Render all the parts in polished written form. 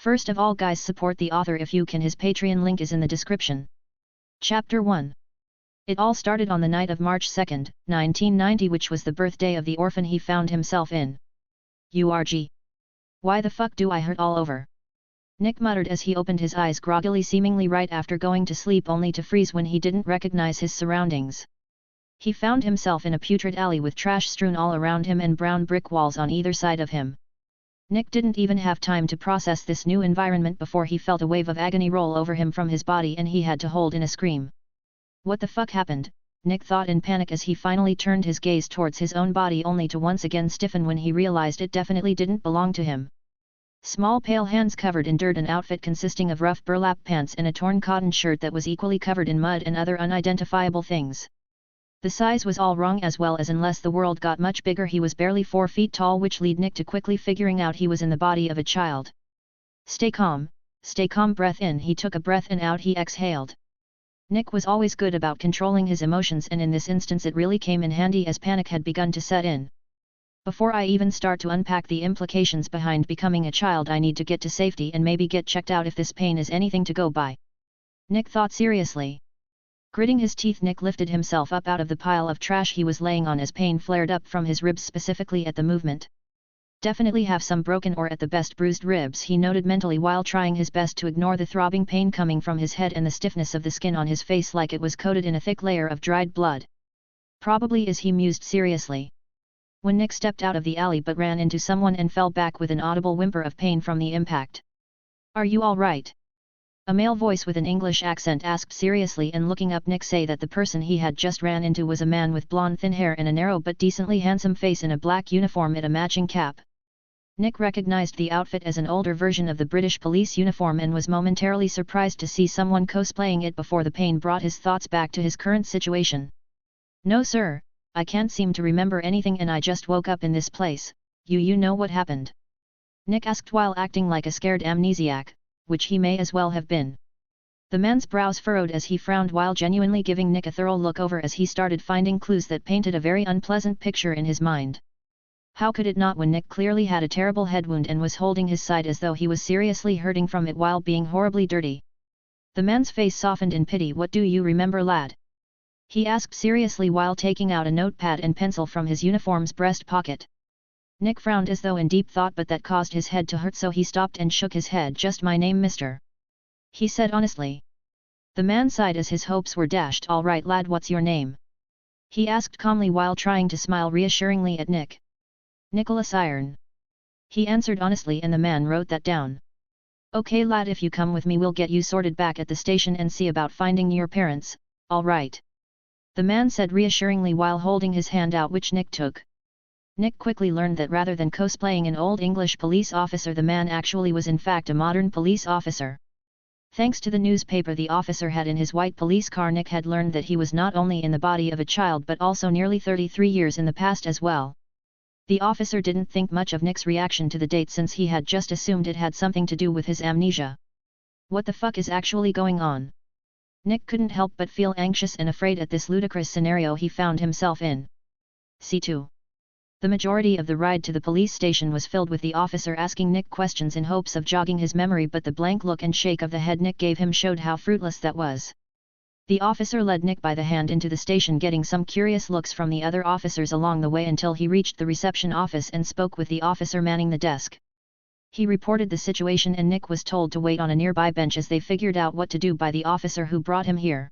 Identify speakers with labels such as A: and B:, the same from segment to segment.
A: First of all guys, support the author if you can. His Patreon link is in the description. Chapter 1. It all started on the night of March 2, 1990, which was the birthday of the orphan he found himself in. URG. Why the fuck do I hurt all over? Nick muttered as he opened his eyes groggily, seemingly right after going to sleep, only to freeze when he didn't recognize his surroundings. He found himself in a putrid alley with trash strewn all around him and brown brick walls on either side of him. Nick didn't even have time to process this new environment before he felt a wave of agony roll over him from his body and he had to hold in a scream. What the fuck happened? Nick thought in panic as he finally turned his gaze towards his own body, only to once again stiffen when he realized it definitely didn't belong to him. Small pale hands covered in dirt, an outfit consisting of rough burlap pants and a torn cotton shirt that was equally covered in mud and other unidentifiable things. The size was all wrong as well, as unless the world got much bigger he was barely 4 feet tall, which led Nick to quickly figuring out he was in the body of a child. Stay calm, breath in. He took a breath and out he exhaled. Nick was always good about controlling his emotions, and in this instance it really came in handy as panic had begun to set in. Before I even start to unpack the implications behind becoming a child, I need to get to safety and maybe get checked out if this pain is anything to go by. Nick thought seriously. Gritting his teeth, Nick lifted himself up out of the pile of trash he was laying on as pain flared up from his ribs, specifically at the movement. Definitely have some broken or at the best bruised ribs, he noted mentally while trying his best to ignore the throbbing pain coming from his head and the stiffness of the skin on his face like it was coated in a thick layer of dried blood. Probably is, he mused seriously. When Nick stepped out of the alley but ran into someone and fell back with an audible whimper of pain from the impact. Are you all right? A male voice with an English accent asked seriously, and looking up Nick saw that the person he had just ran into was a man with blonde thin hair and a narrow but decently handsome face in a black uniform and a matching cap. Nick recognized the outfit as an older version of the British police uniform and was momentarily surprised to see someone cosplaying it before the pain brought his thoughts back to his current situation. No sir, I can't seem to remember anything and I just woke up in this place. You know what happened? Nick asked while acting like a scared amnesiac, which he may as well have been. The man's brows furrowed as he frowned while genuinely giving Nick a thorough look over as he started finding clues that painted a very unpleasant picture in his mind. How could it not, when Nick clearly had a terrible head wound and was holding his side as though he was seriously hurting from it while being horribly dirty? The man's face softened in pity. What do you remember, lad? He asked seriously while taking out a notepad and pencil from his uniform's breast pocket. Nick frowned as though in deep thought, but that caused his head to hurt, so he stopped and shook his head. Just my name, mister. He said honestly. The man sighed as his hopes were dashed. All right lad, what's your name? He asked calmly while trying to smile reassuringly at Nick. Nicholas Iron. He answered honestly, and the man wrote that down. Okay lad, if you come with me we'll get you sorted back at the station and see about finding your parents, all right? The man said reassuringly while holding his hand out, which Nick took. Nick quickly learned that rather than cosplaying an old English police officer, the man actually was in fact a modern police officer. Thanks to the newspaper the officer had in his white police car, Nick had learned that he was not only in the body of a child but also nearly 33 years in the past as well. The officer didn't think much of Nick's reaction to the date, since he had just assumed it had something to do with his amnesia. What the fuck is actually going on? Nick couldn't help but feel anxious and afraid at this ludicrous scenario he found himself in. C2. The majority of the ride to the police station was filled with the officer asking Nick questions in hopes of jogging his memory, but the blank look and shake of the head Nick gave him showed how fruitless that was. The officer led Nick by the hand into the station, getting some curious looks from the other officers along the way until he reached the reception office and spoke with the officer manning the desk. He reported the situation and Nick was told to wait on a nearby bench as they figured out what to do by the officer who brought him here.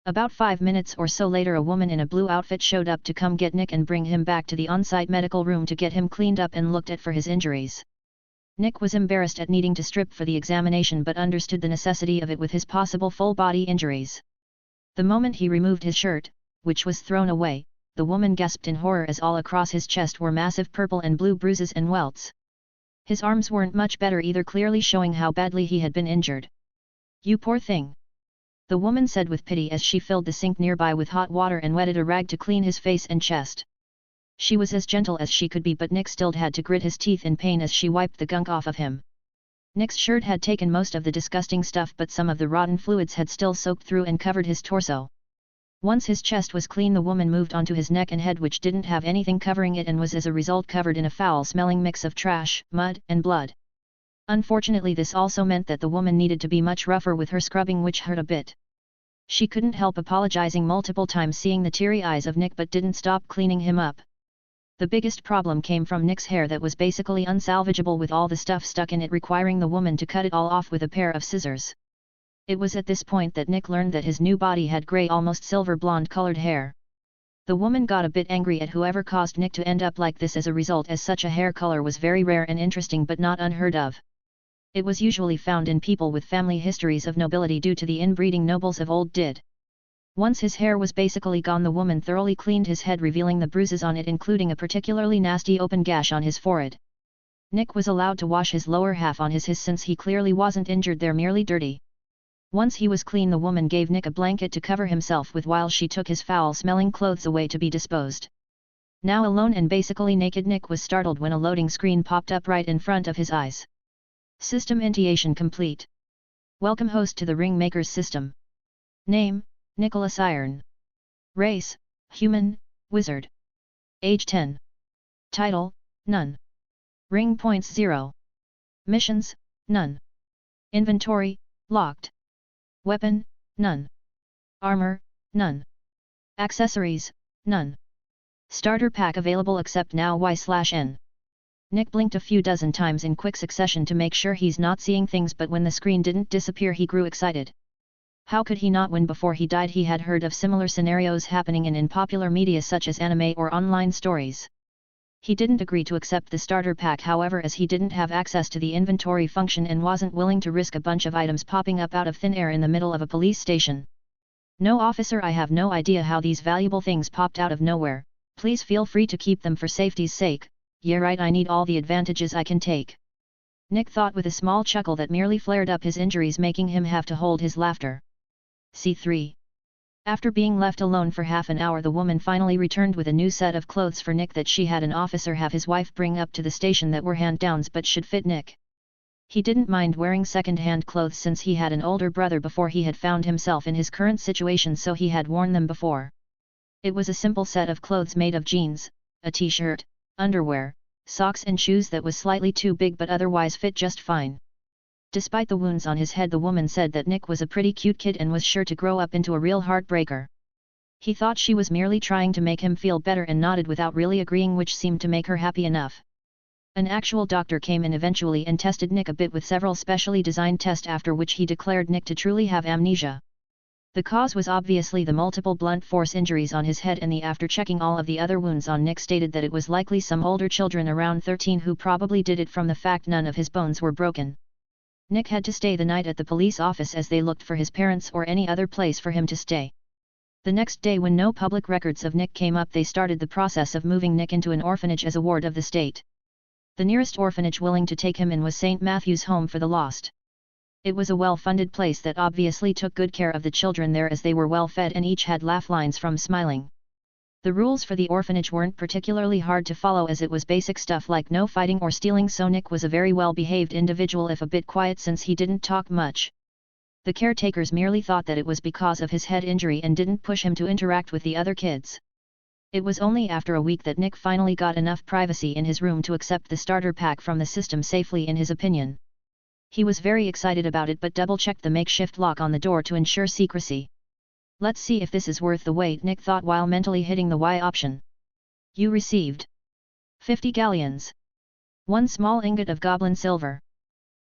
A: About 5 minutes or so later, a woman in a blue outfit showed up to come get Nick and bring him back to the on-site medical room to get him cleaned up and looked at for his injuries. Nick was embarrassed at needing to strip for the examination but understood the necessity of it with his possible full-body injuries. The moment he removed his shirt, which was thrown away, the woman gasped in horror as all across his chest were massive purple and blue bruises and welts. His arms weren't much better either, clearly showing how badly he had been injured. You poor thing. The woman said with pity as she filled the sink nearby with hot water and wetted a rag to clean his face and chest. She was as gentle as she could be, but Nick still had to grit his teeth in pain as she wiped the gunk off of him. Nick's shirt had taken most of the disgusting stuff, but some of the rotten fluids had still soaked through and covered his torso. Once his chest was clean, the woman moved on to his neck and head, which didn't have anything covering it and was as a result covered in a foul-smelling mix of trash, mud, and blood. Unfortunately, this also meant that the woman needed to be much rougher with her scrubbing, which hurt a bit. She couldn't help apologizing multiple times, seeing the teary eyes of Nick, but didn't stop cleaning him up. The biggest problem came from Nick's hair that was basically unsalvageable, with all the stuff stuck in it, requiring the woman to cut it all off with a pair of scissors. It was at this point that Nick learned that his new body had grey, almost silver blonde colored hair. The woman got a bit angry at whoever caused Nick to end up like this as a result, as such a hair color was very rare and interesting but not unheard of. It was usually found in people with family histories of nobility due to the inbreeding nobles of old did. Once his hair was basically gone, the woman thoroughly cleaned his head, revealing the bruises on it, including a particularly nasty open gash on his forehead. Nick was allowed to wash his lower half on his since he clearly wasn't injured there, merely dirty. Once he was clean, the woman gave Nick a blanket to cover himself with while she took his foul-smelling clothes away to be disposed. Now alone and basically naked, Nick was startled when a loading screen popped up right in front of his eyes. System initiation complete. Welcome host to the ringmaker's system. Name: Nicholas Iron. Race: Human, Wizard. Age 10. Title: None. Ring points 0. Missions: None. Inventory: Locked. Weapon: None. Armor: None. Accessories: None. Starter pack available except now Y/N. Nick blinked a few dozen times in quick succession to make sure he's not seeing things, but when the screen didn't disappear he grew excited. How could he not, when before he died he had heard of similar scenarios happening in popular media such as anime or online stories. He didn't agree to accept the starter pack, however, as he didn't have access to the inventory function and wasn't willing to risk a bunch of items popping up out of thin air in the middle of a police station. No, officer, I have no idea how these valuable things popped out of nowhere. Please feel free to keep them for safety's sake. Yeah right, I need all the advantages I can take. Nick thought with a small chuckle that merely flared up his injuries, making him have to hold his laughter. C3. After being left alone for half an hour, the woman finally returned with a new set of clothes for Nick that she had an officer have his wife bring up to the station that were hand-downs but should fit Nick. He didn't mind wearing second-hand clothes since he had an older brother before he had found himself in his current situation, so he had worn them before. It was a simple set of clothes made of jeans, a t-shirt, underwear, socks and shoes that was slightly too big but otherwise fit just fine. Despite the wounds on his head, the woman said that Nick was a pretty cute kid and was sure to grow up into a real heartbreaker. He thought she was merely trying to make him feel better and nodded without really agreeing, which seemed to make her happy enough. An actual doctor came in eventually and tested Nick a bit with several specially designed tests, after which he declared Nick to truly have amnesia. The cause was obviously the multiple blunt force injuries on his head, and after checking all of the other wounds on Nick, stated that it was likely some older children around 13 who probably did it, from the fact none of his bones were broken. Nick had to stay the night at the police office as they looked for his parents or any other place for him to stay. The next day, when no public records of Nick came up, they started the process of moving Nick into an orphanage as a ward of the state. The nearest orphanage willing to take him in was St. Matthew's Home for the Lost. It was a well-funded place that obviously took good care of the children there, as they were well fed and each had laugh lines from smiling. The rules for the orphanage weren't particularly hard to follow, as it was basic stuff like no fighting or stealing, so Nick was a very well-behaved individual, if a bit quiet since he didn't talk much. The caretakers merely thought that it was because of his head injury and didn't push him to interact with the other kids. It was only after a week that Nick finally got enough privacy in his room to accept the starter pack from the system safely, in his opinion. He was very excited about it, but double-checked the makeshift lock on the door to ensure secrecy. Let's see if this is worth the wait, Nick thought while mentally hitting the Y option. You received 50 galleons. 1 small ingot of goblin silver.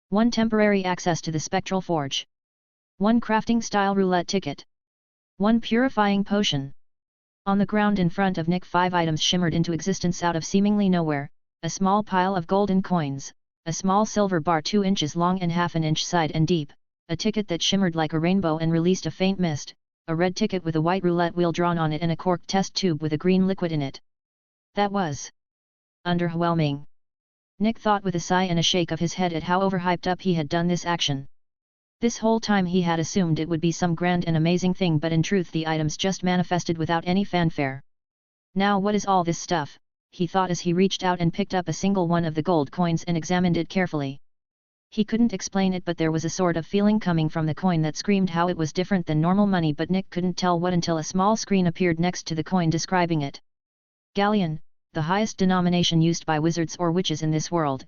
A: 1 temporary access to the spectral forge. 1 crafting style roulette ticket. 1 purifying potion. On the ground in front of Nick 5 items shimmered into existence out of seemingly nowhere: a small pile of golden coins, a small silver bar 2 inches long and half an inch side and deep, a ticket that shimmered like a rainbow and released a faint mist, a red ticket with a white roulette wheel drawn on it, and a corked test tube with a green liquid in it. That was underwhelming. Nick thought with a sigh and a shake of his head at how overhyped up he had done this action. This whole time he had assumed it would be some grand and amazing thing, but in truth the items just manifested without any fanfare. Now what is all this stuff, he thought as he reached out and picked up a single one of the gold coins and examined it carefully. He couldn't explain it, but there was a sort of feeling coming from the coin that screamed how it was different than normal money, but Nick couldn't tell what until a small screen appeared next to the coin describing it. Galleon, the highest denomination used by wizards or witches in this world,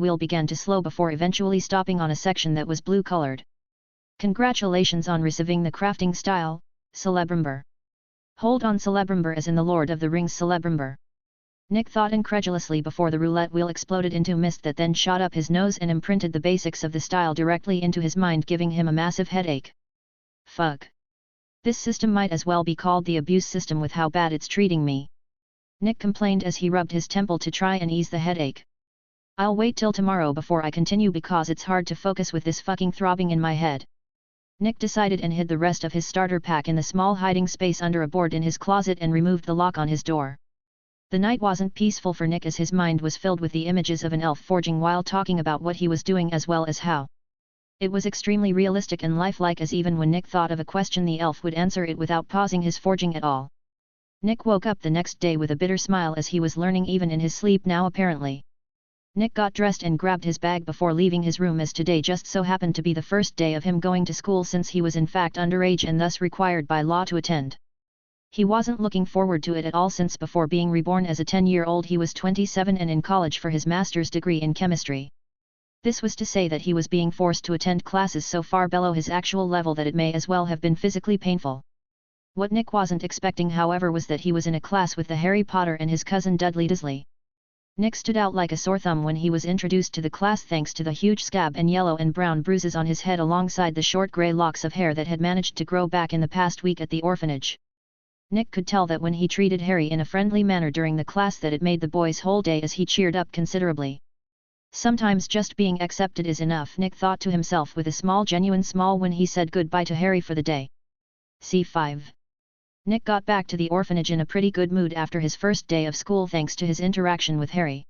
A: wheel began to slow before eventually stopping on a section that was blue-colored. Congratulations on receiving the crafting style, Celebrumber. Hold on, Celebrumber as in the Lord of the Rings Celebrumber. Nick thought incredulously before the roulette wheel exploded into mist that then shot up his nose and imprinted the basics of the style directly into his mind, giving him a massive headache. Fuck. This system might as well be called the abuse system with how bad it's treating me. Nick complained as he rubbed his temple to try and ease the headache. I'll wait till tomorrow before I continue because it's hard to focus with this fucking throbbing in my head. Nick decided and hid the rest of his starter pack in the small hiding space under a board in his closet and removed the lock on his door. The night wasn't peaceful for Nick as his mind was filled with the images of an elf forging while talking about what he was doing as well as how. It was extremely realistic and lifelike, as even when Nick thought of a question the elf would answer it without pausing his forging at all. Nick woke up the next day with a bitter smile as he was learning even in his sleep now apparently. Nick got dressed and grabbed his bag before leaving his room, as today just so happened to be the first day of him going to school since he was in fact underage and thus required by law to attend. He wasn't looking forward to it at all since before being reborn as a 10-year-old he was 27 and in college for his master's degree in chemistry. This was to say that he was being forced to attend classes so far below his actual level that it may as well have been physically painful. What Nick wasn't expecting, however, was that he was in a class with the Harry Potter and his cousin Dudley Dursley. Nick stood out like a sore thumb when he was introduced to the class thanks to the huge scab and yellow and brown bruises on his head alongside the short grey locks of hair that had managed to grow back in the past week at the orphanage. Nick could tell that when he treated Harry in a friendly manner during the class that it made the boy's whole day, as he cheered up considerably. Sometimes just being accepted is enough, Nick thought to himself with a small genuine smile when he said goodbye to Harry for the day. C5. Nick got back to the orphanage in a pretty good mood after his first day of school thanks to his interaction with Harry.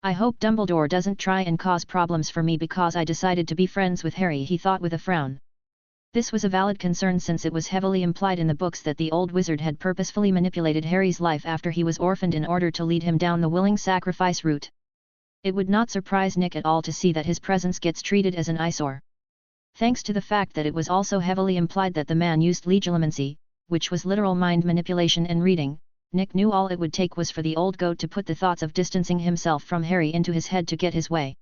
A: I hope Dumbledore doesn't try and cause problems for me because I decided to be friends with Harry, he thought with a frown. This was a valid concern since it was heavily implied in the books that the old wizard had purposefully manipulated Harry's life after he was orphaned in order to lead him down the willing sacrifice route. It would not surprise Nick at all to see that his presence gets treated as an eyesore. Thanks to the fact that it was also heavily implied that the man used legilimency, which was literal mind manipulation and reading, Nick knew all it would take was for the old goat to put the thoughts of distancing himself from Harry into his head to get his way.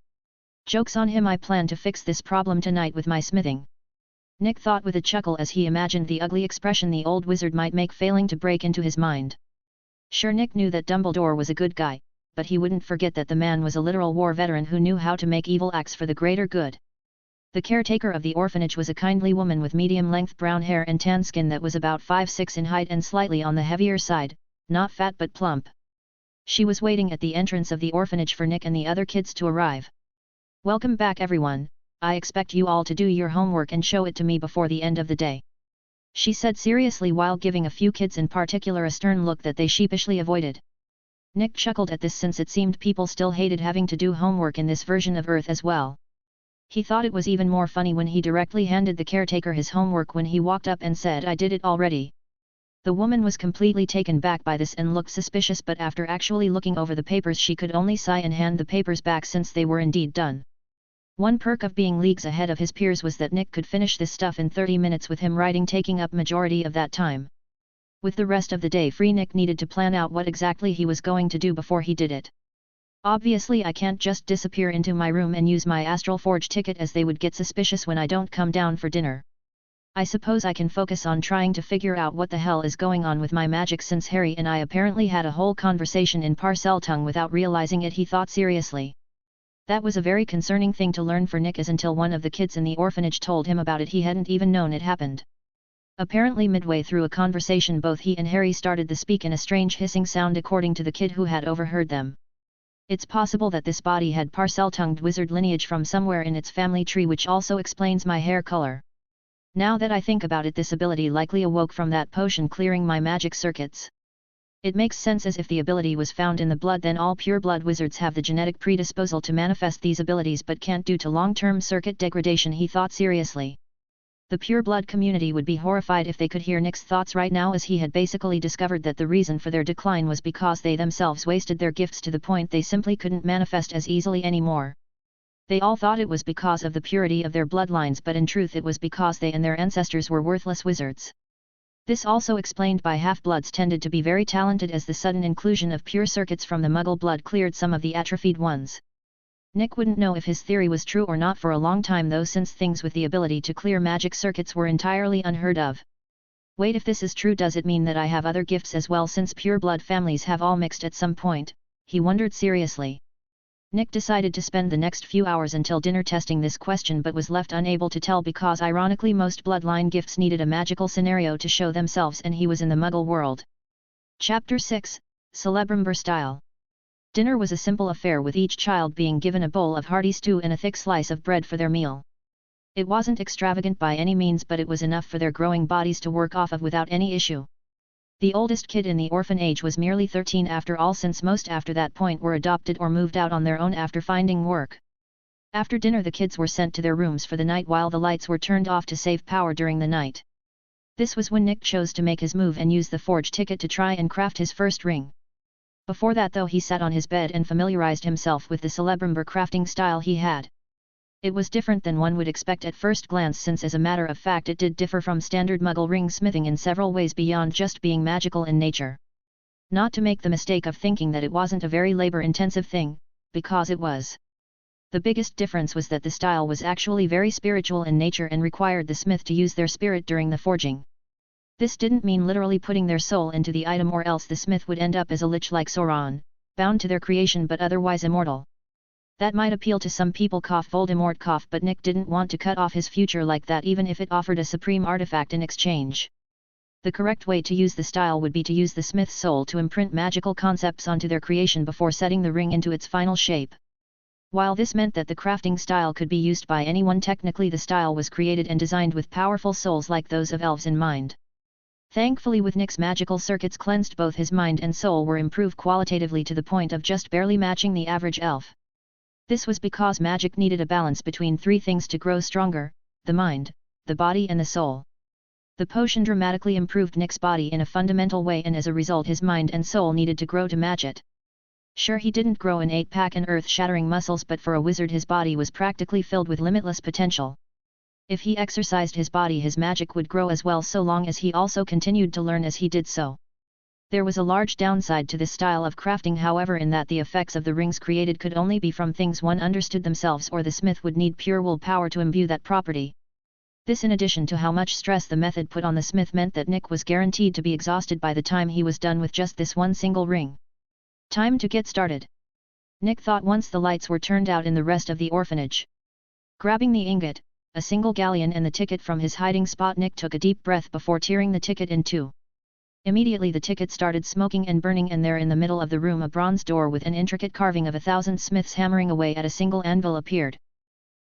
A: Joke's on him, I plan to fix this problem tonight with my smithing. Nick thought with a chuckle as he imagined the ugly expression the old wizard might make failing to break into his mind. Sure, Nick knew that Dumbledore was a good guy, but he wouldn't forget that the man was a literal war veteran who knew how to make evil acts for the greater good. The caretaker of the orphanage was a kindly woman with medium-length brown hair and tan skin that was about 5'6" in height and slightly on the heavier side, not fat but plump. She was waiting at the entrance of the orphanage for Nick and the other kids to arrive. "Welcome back everyone, I expect you all to do your homework and show it to me before the end of the day," she said seriously while giving a few kids in particular a stern look that they sheepishly avoided. Nick chuckled at this since it seemed people still hated having to do homework in this version of Earth as well. He thought it was even more funny when he directly handed the caretaker his homework when he walked up and said, "I did it already." The woman was completely taken back by this and looked suspicious, but after actually looking over the papers she could only sigh and hand the papers back since they were indeed done. One perk of being leagues ahead of his peers was that Nick could finish this stuff in 30 minutes with him writing taking up majority of that time. With the rest of the day free, Nick needed to plan out what exactly he was going to do before he did it. Obviously I can't just disappear into my room and use my astral forge ticket, as they would get suspicious when I don't come down for dinner. I suppose I can focus on trying to figure out what the hell is going on with my magic, since Harry and I apparently had a whole conversation in Parseltongue without realizing it, he thought seriously. That was a very concerning thing to learn for Nick, as until one of the kids in the orphanage told him about it he hadn't even known it happened. Apparently midway through a conversation both he and Harry started to speak in a strange hissing sound according to the kid who had overheard them. It's possible that this body had Parseltongued wizard lineage from somewhere in its family tree, which also explains my hair color. Now that I think about it, this ability likely awoke from that potion clearing my magic circuits. It makes sense, as if the ability was found in the blood, then all pure-blood wizards have the genetic predisposal to manifest these abilities but can't due to long-term circuit degradation, he thought seriously. The pure-blood community would be horrified if they could hear Nick's thoughts right now, as he had basically discovered that the reason for their decline was because they themselves wasted their gifts to the point they simply couldn't manifest as easily anymore. They all thought it was because of the purity of their bloodlines, but in truth it was because they and their ancestors were worthless wizards. This also explained why half-bloods tended to be very talented, as the sudden inclusion of pure circuits from the Muggle blood cleared some of the atrophied ones. Nick wouldn't know if his theory was true or not for a long time though, since things with the ability to clear magic circuits were entirely unheard of. Wait, if this is true, does it mean that I have other gifts as well, since pure-blood families have all mixed at some point? He wondered seriously. Nick decided to spend the next few hours until dinner testing this question, but was left unable to tell because ironically most bloodline gifts needed a magical scenario to show themselves, and he was in the Muggle world. Chapter 6, Celebrumber Style. Dinner was a simple affair, with each child being given a bowl of hearty stew and a thick slice of bread for their meal. It wasn't extravagant by any means, but it was enough for their growing bodies to work off of without any issue. The oldest kid in the orphan age was merely 13 after all, since most after that point were adopted or moved out on their own after finding work. After dinner the kids were sent to their rooms for the night while the lights were turned off to save power during the night. This was when Nick chose to make his move and use the forge ticket to try and craft his first ring. Before that though, he sat on his bed and familiarized himself with the Celebrumber crafting style he had. It was different than one would expect at first glance, since as a matter of fact it did differ from standard Muggle ring smithing in several ways beyond just being magical in nature. Not to make the mistake of thinking that it wasn't a very labor-intensive thing, because it was. The biggest difference was that the style was actually very spiritual in nature and required the smith to use their spirit during the forging. This didn't mean literally putting their soul into the item, or else the smith would end up as a lich like Sauron, bound to their creation but otherwise immortal. That might appeal to some people, Voldemort, but Nick didn't want to cut off his future like that, even if it offered a supreme artifact in exchange. The correct way to use the style would be to use the smith's soul to imprint magical concepts onto their creation before setting the ring into its final shape. While this meant that the crafting style could be used by anyone, technically the style was created and designed with powerful souls like those of elves in mind. Thankfully, with Nick's magical circuits cleansed, both his mind and soul were improved qualitatively to the point of just barely matching the average elf. This was because magic needed a balance between three things to grow stronger: the mind, the body and the soul. The potion dramatically improved Nick's body in a fundamental way, and as a result his mind and soul needed to grow to match it. Sure, he didn't grow an 8-pack and earth-shattering muscles, but for a wizard his body was practically filled with limitless potential. If he exercised his body, his magic would grow as well, so long as he also continued to learn as he did so. There was a large downside to this style of crafting, however, in that the effects of the rings created could only be from things one understood themselves, or the smith would need pure willpower to imbue that property. This, in addition to how much stress the method put on the smith, meant that Nick was guaranteed to be exhausted by the time he was done with just this one single ring. Time to get started, Nick thought once the lights were turned out in the rest of the orphanage. Grabbing the ingot, a single galleon and the ticket from his hiding spot, Nick took a deep breath before tearing the ticket in two. Immediately the ticket started smoking and burning, and there in the middle of the room a bronze door with an intricate carving of 1,000 smiths hammering away at a single anvil appeared.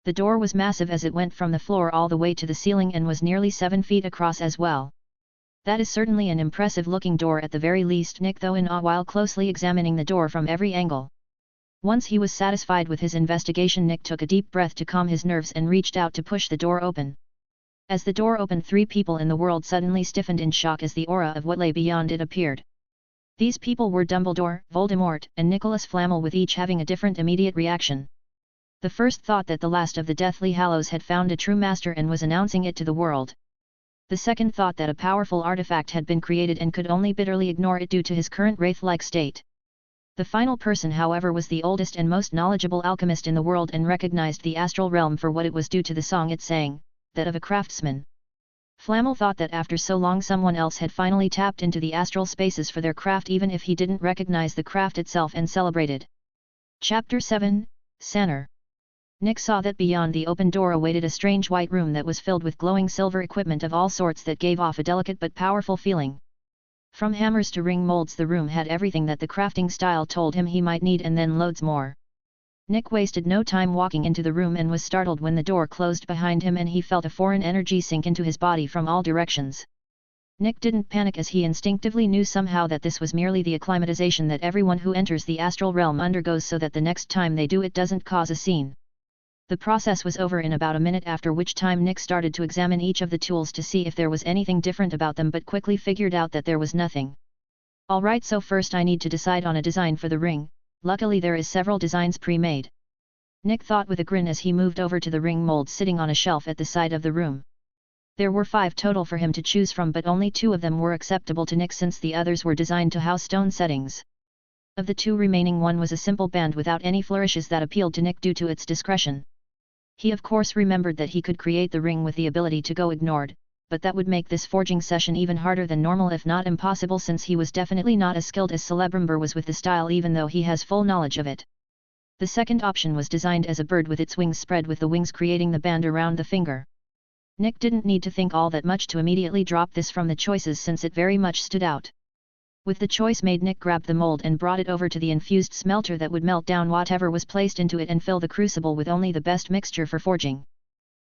A: The door was massive as it went from the floor all the way to the ceiling and was nearly 7 feet across as well. That is certainly an impressive looking door at the very least, Nick thought in awe while closely examining the door from every angle. Once he was satisfied with his investigation, Nick took a deep breath to calm his nerves and reached out to push the door open. As the door opened, 3 people in the world suddenly stiffened in shock as the aura of what lay beyond it appeared. These people were Dumbledore, Voldemort, and Nicholas Flamel, with each having a different immediate reaction. The first thought that the last of the Deathly Hallows had found a true master and was announcing it to the world. The second thought that a powerful artifact had been created and could only bitterly ignore it due to his current wraith-like state. The final person, however, was the oldest and most knowledgeable alchemist in the world and recognized the astral realm for what it was due to the song it sang, that of a craftsman. Flamel thought that after so long someone else had finally tapped into the astral spaces for their craft, even if he didn't recognize the craft itself, and celebrated. Chapter 7, Sanner. Nick saw that beyond the open door awaited a strange white room that was filled with glowing silver equipment of all sorts that gave off a delicate but powerful feeling. From hammers to ring molds, the room had everything that the crafting style told him he might need, and then loads more. Nick wasted no time walking into the room and was startled when the door closed behind him and he felt a foreign energy sink into his body from all directions. Nick didn't panic, as he instinctively knew somehow that this was merely the acclimatization that everyone who enters the astral realm undergoes, so that the next time they do it doesn't cause a scene. The process was over in about a minute, after which time Nick started to examine each of the tools to see if there was anything different about them, but quickly figured out that there was nothing. Alright, so first I need to decide on a design for the ring. Luckily there is several designs pre-made. Nick thought with a grin as he moved over to the ring molds sitting on a shelf at the side of the room. There were 5 total for him to choose from, but only 2 of them were acceptable to Nick since the others were designed to house stone settings. Of the 2 remaining, one was a simple band without any flourishes that appealed to Nick due to its discretion. He of course remembered that he could create the ring with the ability to go ignored, but that would make this forging session even harder than normal, if not impossible, since he was definitely not as skilled as Celebrimbor was with the style, even though he has full knowledge of it. The second option was designed as a bird with its wings spread, with the wings creating the band around the finger. Nick didn't need to think all that much to immediately drop this from the choices, since it very much stood out. With the choice made, Nick grabbed the mold and brought it over to the infused smelter that would melt down whatever was placed into it and fill the crucible with only the best mixture for forging.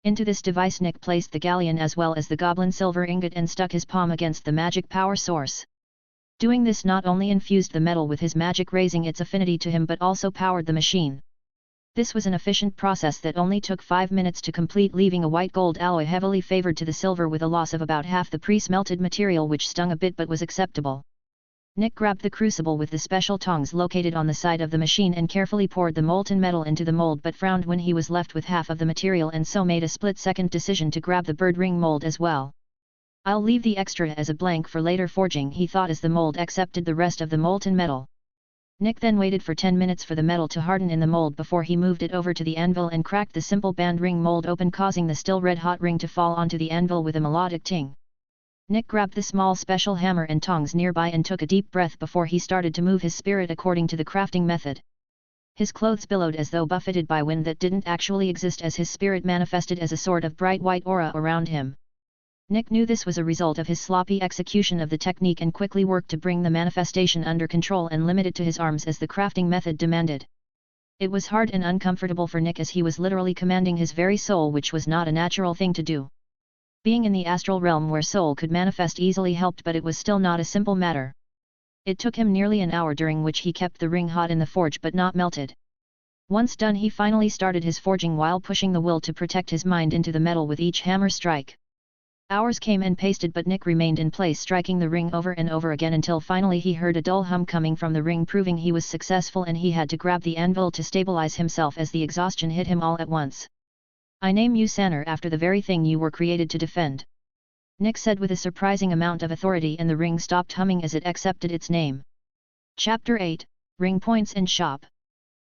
A: Into this device Nick placed the galleon as well as the goblin silver ingot and stuck his palm against the magic power source. Doing this not only infused the metal with his magic, raising its affinity to him, but also powered the machine. This was an efficient process that only took 5 minutes to complete, leaving a white gold alloy heavily favored to the silver with a loss of about half the pre-smelted material, which stung a bit but was acceptable. Nick grabbed the crucible with the special tongs located on the side of the machine and carefully poured the molten metal into the mold, but frowned when he was left with half of the material, and so made a split-second decision to grab the bird ring mold as well. I'll leave the extra as a blank for later forging, he thought as the mold accepted the rest of the molten metal. Nick then waited for 10 minutes for the metal to harden in the mold before he moved it over to the anvil and cracked the simple band ring mold open, causing the still red-hot ring to fall onto the anvil with a melodic ting. Nick grabbed the small special hammer and tongs nearby and took a deep breath before he started to move his spirit according to the crafting method. His clothes billowed as though buffeted by wind that didn't actually exist, as his spirit manifested as a sort of bright white aura around him. Nick knew this was a result of his sloppy execution of the technique and quickly worked to bring the manifestation under control and limit it to his arms as the crafting method demanded. It was hard and uncomfortable for Nick, as he was literally commanding his very soul, which was not a natural thing to do. Being in the astral realm where soul could manifest easily helped, but it was still not a simple matter. It took him nearly an hour, during which he kept the ring hot in the forge but not melted. Once done, he finally started his forging while pushing the will to protect his mind into the metal with each hammer strike. Hours came and pasted, but Nick remained in place, striking the ring over and over again until finally he heard a dull hum coming from the ring, proving he was successful, and he had to grab the anvil to stabilize himself as the exhaustion hit him all at once. I name you Sanner after the very thing you were created to defend. Nick said with a surprising amount of authority, and the ring stopped humming as it accepted its name. Chapter 8, Ring Points in Shop.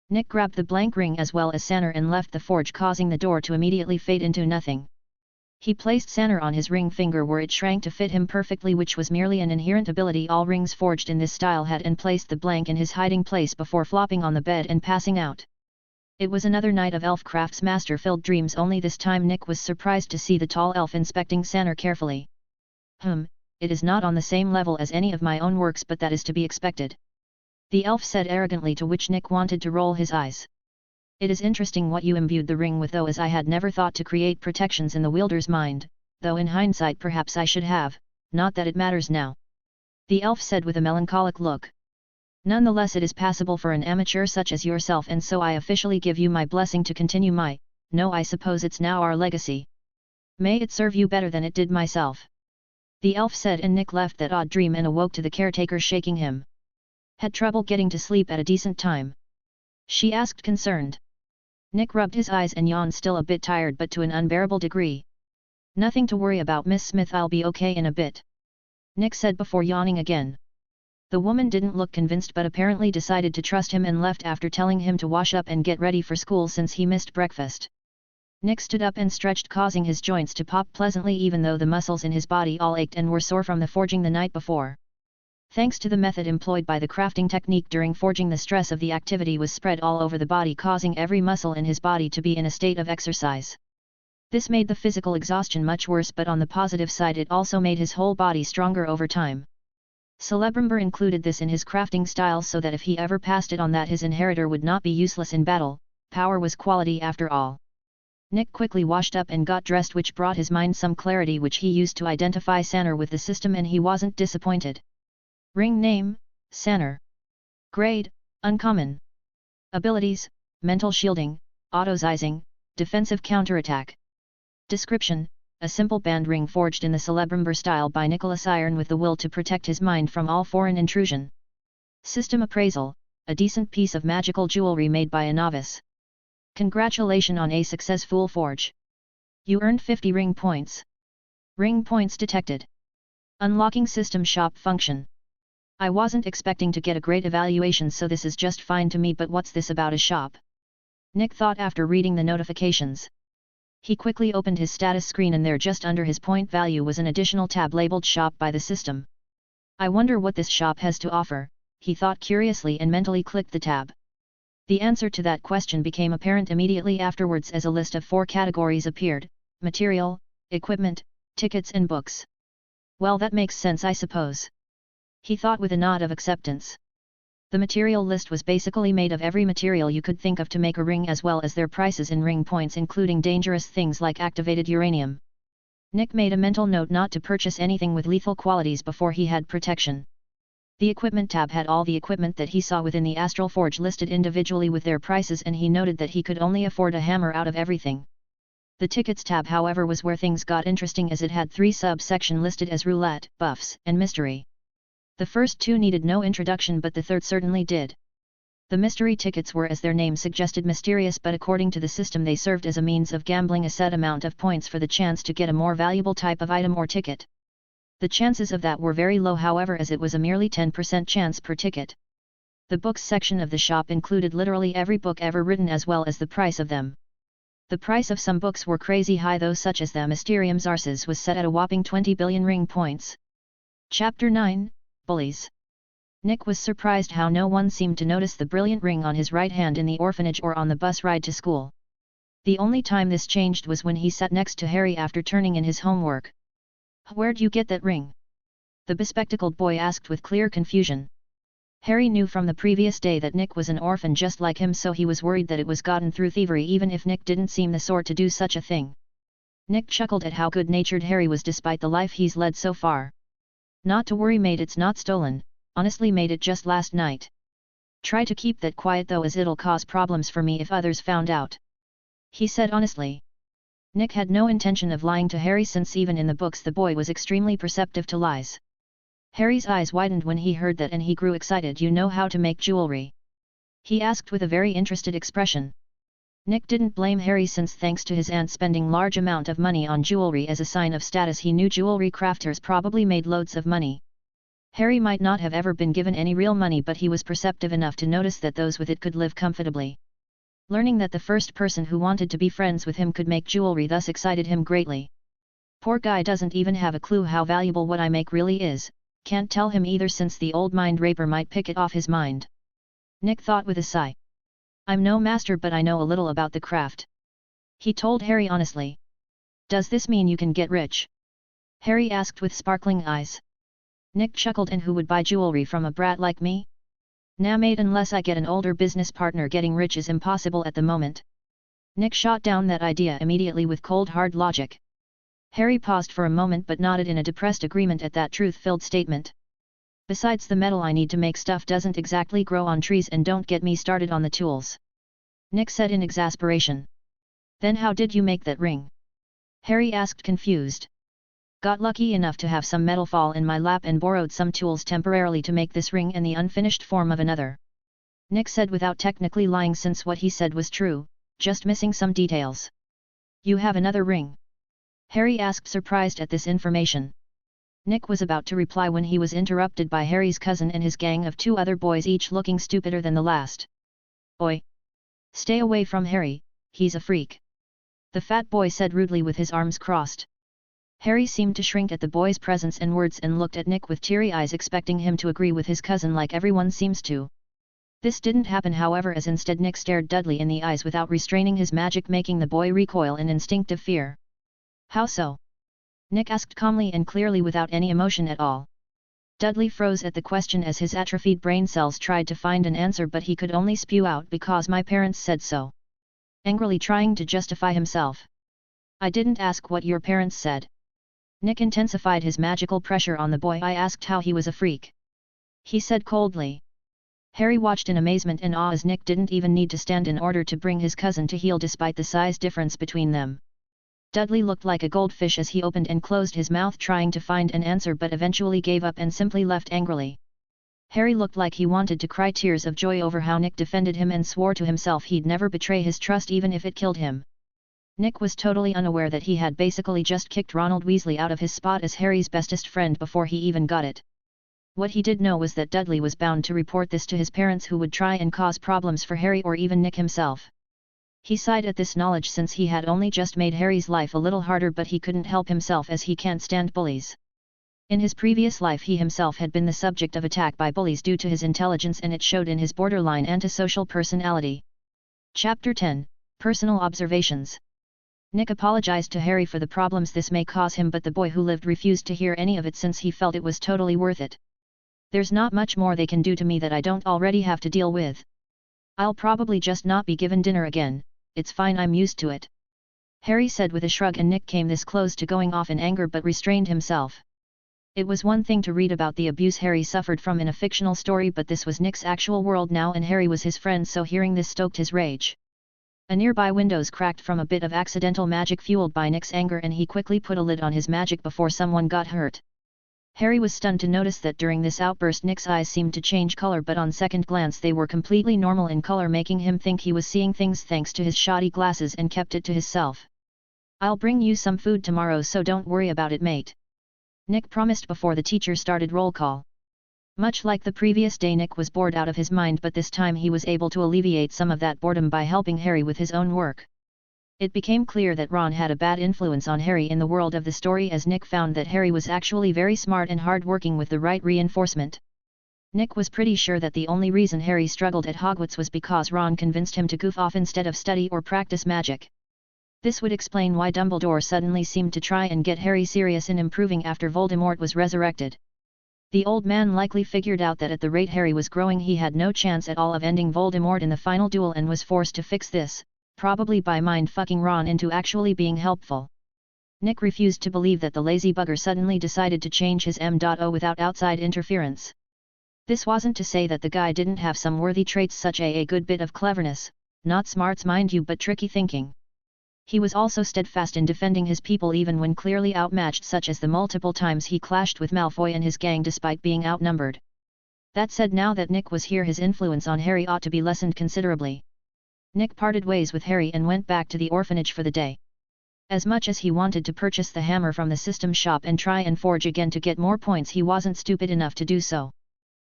A: Nick grabbed the blank ring as well as Sanner and left the forge, causing the door to immediately fade into nothing. He placed Sanner on his ring finger where it shrank to fit him perfectly, which was merely an inherent ability all rings forged in this style had, and placed the blank in his hiding place before flopping on the bed and passing out. It was another night of Elfcraft's master-filled dreams, only this time Nick was surprised to see the tall elf inspecting Sanner carefully. It is not on the same level as any of my own works, but that is to be expected. The elf said arrogantly, to which Nick wanted to roll his eyes. It is interesting what you imbued the ring with, though, as I had never thought to create protections in the wielder's mind, though in hindsight perhaps I should have, not that it matters now. The elf said with a melancholic look. Nonetheless, it is passable for an amateur such as yourself, and so I officially give you my blessing to continue my, no, I suppose it's now our legacy. May it serve you better than it did myself. The elf said, and Nick left that odd dream and awoke to the caretaker shaking him. Had trouble getting to sleep at a decent time? She asked, concerned. Nick rubbed his eyes and yawned, still a bit tired but to an unbearable degree. Nothing to worry about, Miss Smith, I'll be okay in a bit. Nick said before yawning again. The woman didn't look convinced, but apparently decided to trust him and left after telling him to wash up and get ready for school since he missed breakfast. Nick stood up and stretched, causing his joints to pop pleasantly even though the muscles in his body all ached and were sore from the forging the night before. Thanks to the method employed by the crafting technique during forging, the stress of the activity was spread all over the body, causing every muscle in his body to be in a state of exercise. This made the physical exhaustion much worse, but on the positive side it also made his whole body stronger over time. Celebrimbor included this in his crafting style so that if he ever passed it on, that his inheritor would not be useless in battle. Power was quality after all. Nick quickly washed up and got dressed, which brought his mind some clarity, which he used to identify Sanner with the system, and he wasn't disappointed. Ring name, Sanner. Grade, uncommon. Abilities, mental shielding, auto-sizing, defensive counterattack. Description: a simple band ring forged in the Celebrimbor style by Nicholas Iron with the will to protect his mind from all foreign intrusion. System appraisal: a decent piece of magical jewelry made by a novice. Congratulations on a successful forge. You earned 50 ring points. Ring points detected. Unlocking system shop function. I wasn't expecting to get a great evaluation, so this is just fine to me, but what's this about a shop? Nick thought after reading the notifications. He quickly opened his status screen, and there just under his point value was an additional tab labeled shop by the system. I wonder what this shop has to offer, he thought curiously and mentally clicked the tab. The answer to that question became apparent immediately afterwards as a list of 4 categories appeared: material, equipment, tickets and books. Well, that makes sense, I suppose. He thought with a nod of acceptance. The material list was basically made of every material you could think of to make a ring, as well as their prices in ring points, including dangerous things like activated uranium. Nick made a mental note not to purchase anything with lethal qualities before he had protection. The equipment tab had all the equipment that he saw within the Astral Forge listed individually with their prices, and he noted that he could only afford a hammer out of everything. The tickets tab, however, was where things got interesting, as it had 3 subsections listed as roulette, buffs, and mystery. The first 2 needed no introduction, but the third certainly did. The mystery tickets were, as their name suggested, mysterious, but according to the system they served as a means of gambling a set amount of points for the chance to get a more valuable type of item or ticket. The chances of that were very low, however, as it was a merely 10% chance per ticket. The books section of the shop included literally every book ever written, as well as the price of them. The price of some books were crazy high, though, such as the Mysterium Zarsis was set at a whopping 20 billion ring points. Chapter 9, Bullies. Nick was surprised how no one seemed to notice the brilliant ring on his right hand in the orphanage or on the bus ride to school. The only time this changed was when he sat next to Harry after turning in his homework. "Where'd you get that ring?" the bespectacled boy asked with clear confusion. Harry knew from the previous day that Nick was an orphan just like him, so he was worried that it was gotten through thievery, even if Nick didn't seem the sort to do such a thing. Nick chuckled at how good-natured Harry was despite the life he's led so far. "Not to worry, mate, it's not stolen, honestly made it just last night. Try to keep that quiet though, as it'll cause problems for me if others found out," he said honestly. Nick had no intention of lying to Harry, since even in the books the boy was extremely perceptive to lies. Harry's eyes widened when he heard that, and he grew excited. "You know how to make jewelry?" he asked with a very interested expression. Nick didn't blame Harry since thanks to his aunt spending large amount of money on jewelry as a sign of status he knew jewelry crafters probably made loads of money. Harry might not have ever been given any real money but he was perceptive enough to notice that those with it could live comfortably. Learning that the first person who wanted to be friends with him could make jewelry thus excited him greatly. Poor guy doesn't even have a clue how valuable what I make really is, can't tell him either since the old mind raper might pick it off his mind. Nick thought with a sigh. I'm no master but I know a little about the craft. He told Harry honestly. Does this mean you can get rich? Harry asked with sparkling eyes. Nick chuckled, and who would buy jewelry from a brat like me? Nah mate, unless I get an older business partner. Getting rich is impossible at the moment. Nick shot down that idea immediately with cold hard logic. Harry paused for a moment but nodded in a depressed agreement at that truth-filled statement. Besides, the metal I need to make stuff doesn't exactly grow on trees, and don't get me started on the tools. Nick said in exasperation. Then how did you make that ring? Harry asked confused. Got lucky enough to have some metal fall in my lap and borrowed some tools temporarily to make this ring and the unfinished form of another. Nick said without technically lying since what he said was true, just missing some details. You have another ring? Harry asked, surprised at this information. Nick was about to reply when he was interrupted by Harry's cousin and his gang of 2 other boys, each looking stupider than the last. Oi! Stay away from Harry, he's a freak. The fat boy said rudely with his arms crossed. Harry seemed to shrink at the boy's presence and words and looked at Nick with teary eyes, expecting him to agree with his cousin like everyone seems to. This didn't happen, however, as instead Nick stared Dudley in the eyes without restraining his magic, making the boy recoil in instinctive fear. How so? Nick asked calmly and clearly without any emotion at all. Dudley froze at the question as his atrophied brain cells tried to find an answer, but he could only spew out, because my parents said so. Angrily trying to justify himself. I didn't ask what your parents said. Nick intensified his magical pressure on the boy. I asked how he was a freak. He said coldly. Harry watched in amazement and awe as Nick didn't even need to stand in order to bring his cousin to heel despite the size difference between them. Dudley looked like a goldfish as he opened and closed his mouth trying to find an answer, but eventually gave up and simply left angrily. Harry looked like he wanted to cry tears of joy over how Nick defended him and swore to himself he'd never betray his trust even if it killed him. Nick was totally unaware that he had basically just kicked Ronald Weasley out of his spot as Harry's bestest friend before he even got it. What he did know was that Dudley was bound to report this to his parents, who would try and cause problems for Harry or even Nick himself. He sighed at this knowledge since he had only just made Harry's life a little harder, but he couldn't help himself as he can't stand bullies. In his previous life he himself had been the subject of attack by bullies due to his intelligence, and it showed in his borderline antisocial personality. Chapter 10, Personal Observations. Nick apologized to Harry for the problems this may cause him, but the boy who lived refused to hear any of it since he felt it was totally worth it. There's not much more they can do to me that I don't already have to deal with. I'll probably just not be given dinner again. It's fine, I'm used to it. Harry said with a shrug, and Nick came this close to going off in anger but restrained himself. It was one thing to read about the abuse Harry suffered from in a fictional story, but this was Nick's actual world now, and Harry was his friend, so hearing this stoked his rage. A nearby windows cracked from a bit of accidental magic fueled by Nick's anger, and he quickly put a lid on his magic before someone got hurt. Harry was stunned to notice that during this outburst Nick's eyes seemed to change color, but on second glance they were completely normal in color, making him think he was seeing things thanks to his shoddy glasses, and kept it to himself. I'll bring you some food tomorrow, so don't worry about it, mate. Nick promised before the teacher started roll call. Much like the previous day, Nick was bored out of his mind, but this time he was able to alleviate some of that boredom by helping Harry with his own work. It became clear that Ron had a bad influence on Harry in the world of the story, as Nick found that Harry was actually very smart and hard-working with the right reinforcement. Nick was pretty sure that the only reason Harry struggled at Hogwarts was because Ron convinced him to goof off instead of study or practice magic. This would explain why Dumbledore suddenly seemed to try and get Harry serious in improving after Voldemort was resurrected. The old man likely figured out that at the rate Harry was growing he had no chance at all of ending Voldemort in the final duel, and was forced to fix this, probably by mind-fucking Ron into actually being helpful. Nick refused to believe that the lazy bugger suddenly decided to change his M.O. without outside interference. This wasn't to say that the guy didn't have some worthy traits, such a good bit of cleverness, not smarts mind you, but tricky thinking. He was also steadfast in defending his people even when clearly outmatched, such as the multiple times he clashed with Malfoy and his gang despite being outnumbered. That said, now that Nick was here his influence on Harry ought to be lessened considerably. Nick parted ways with Harry and went back to the orphanage for the day. As much as he wanted to purchase the hammer from the system shop and try and forge again to get more points, he wasn't stupid enough to do so.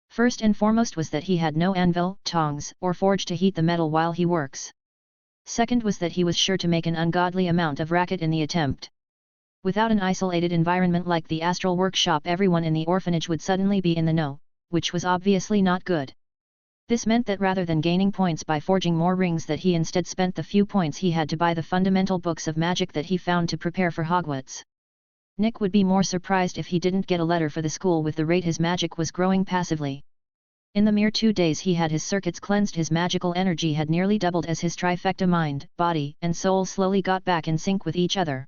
A: First and foremost was that he had no anvil, tongs, or forge to heat the metal while he works. Second was that he was sure to make an ungodly amount of racket in the attempt. Without an isolated environment like the astral workshop, everyone in the orphanage would suddenly be in the know, which was obviously not good. This meant that rather than gaining points by forging more rings, that he instead spent the few points he had to buy the fundamental books of magic that he found to prepare for Hogwarts. Nick would be more surprised if he didn't get a letter for the school with the rate his magic was growing passively. In the mere 2 days he had his circuits cleansed, his magical energy had nearly doubled as his trifecta mind, body, and soul slowly got back in sync with each other.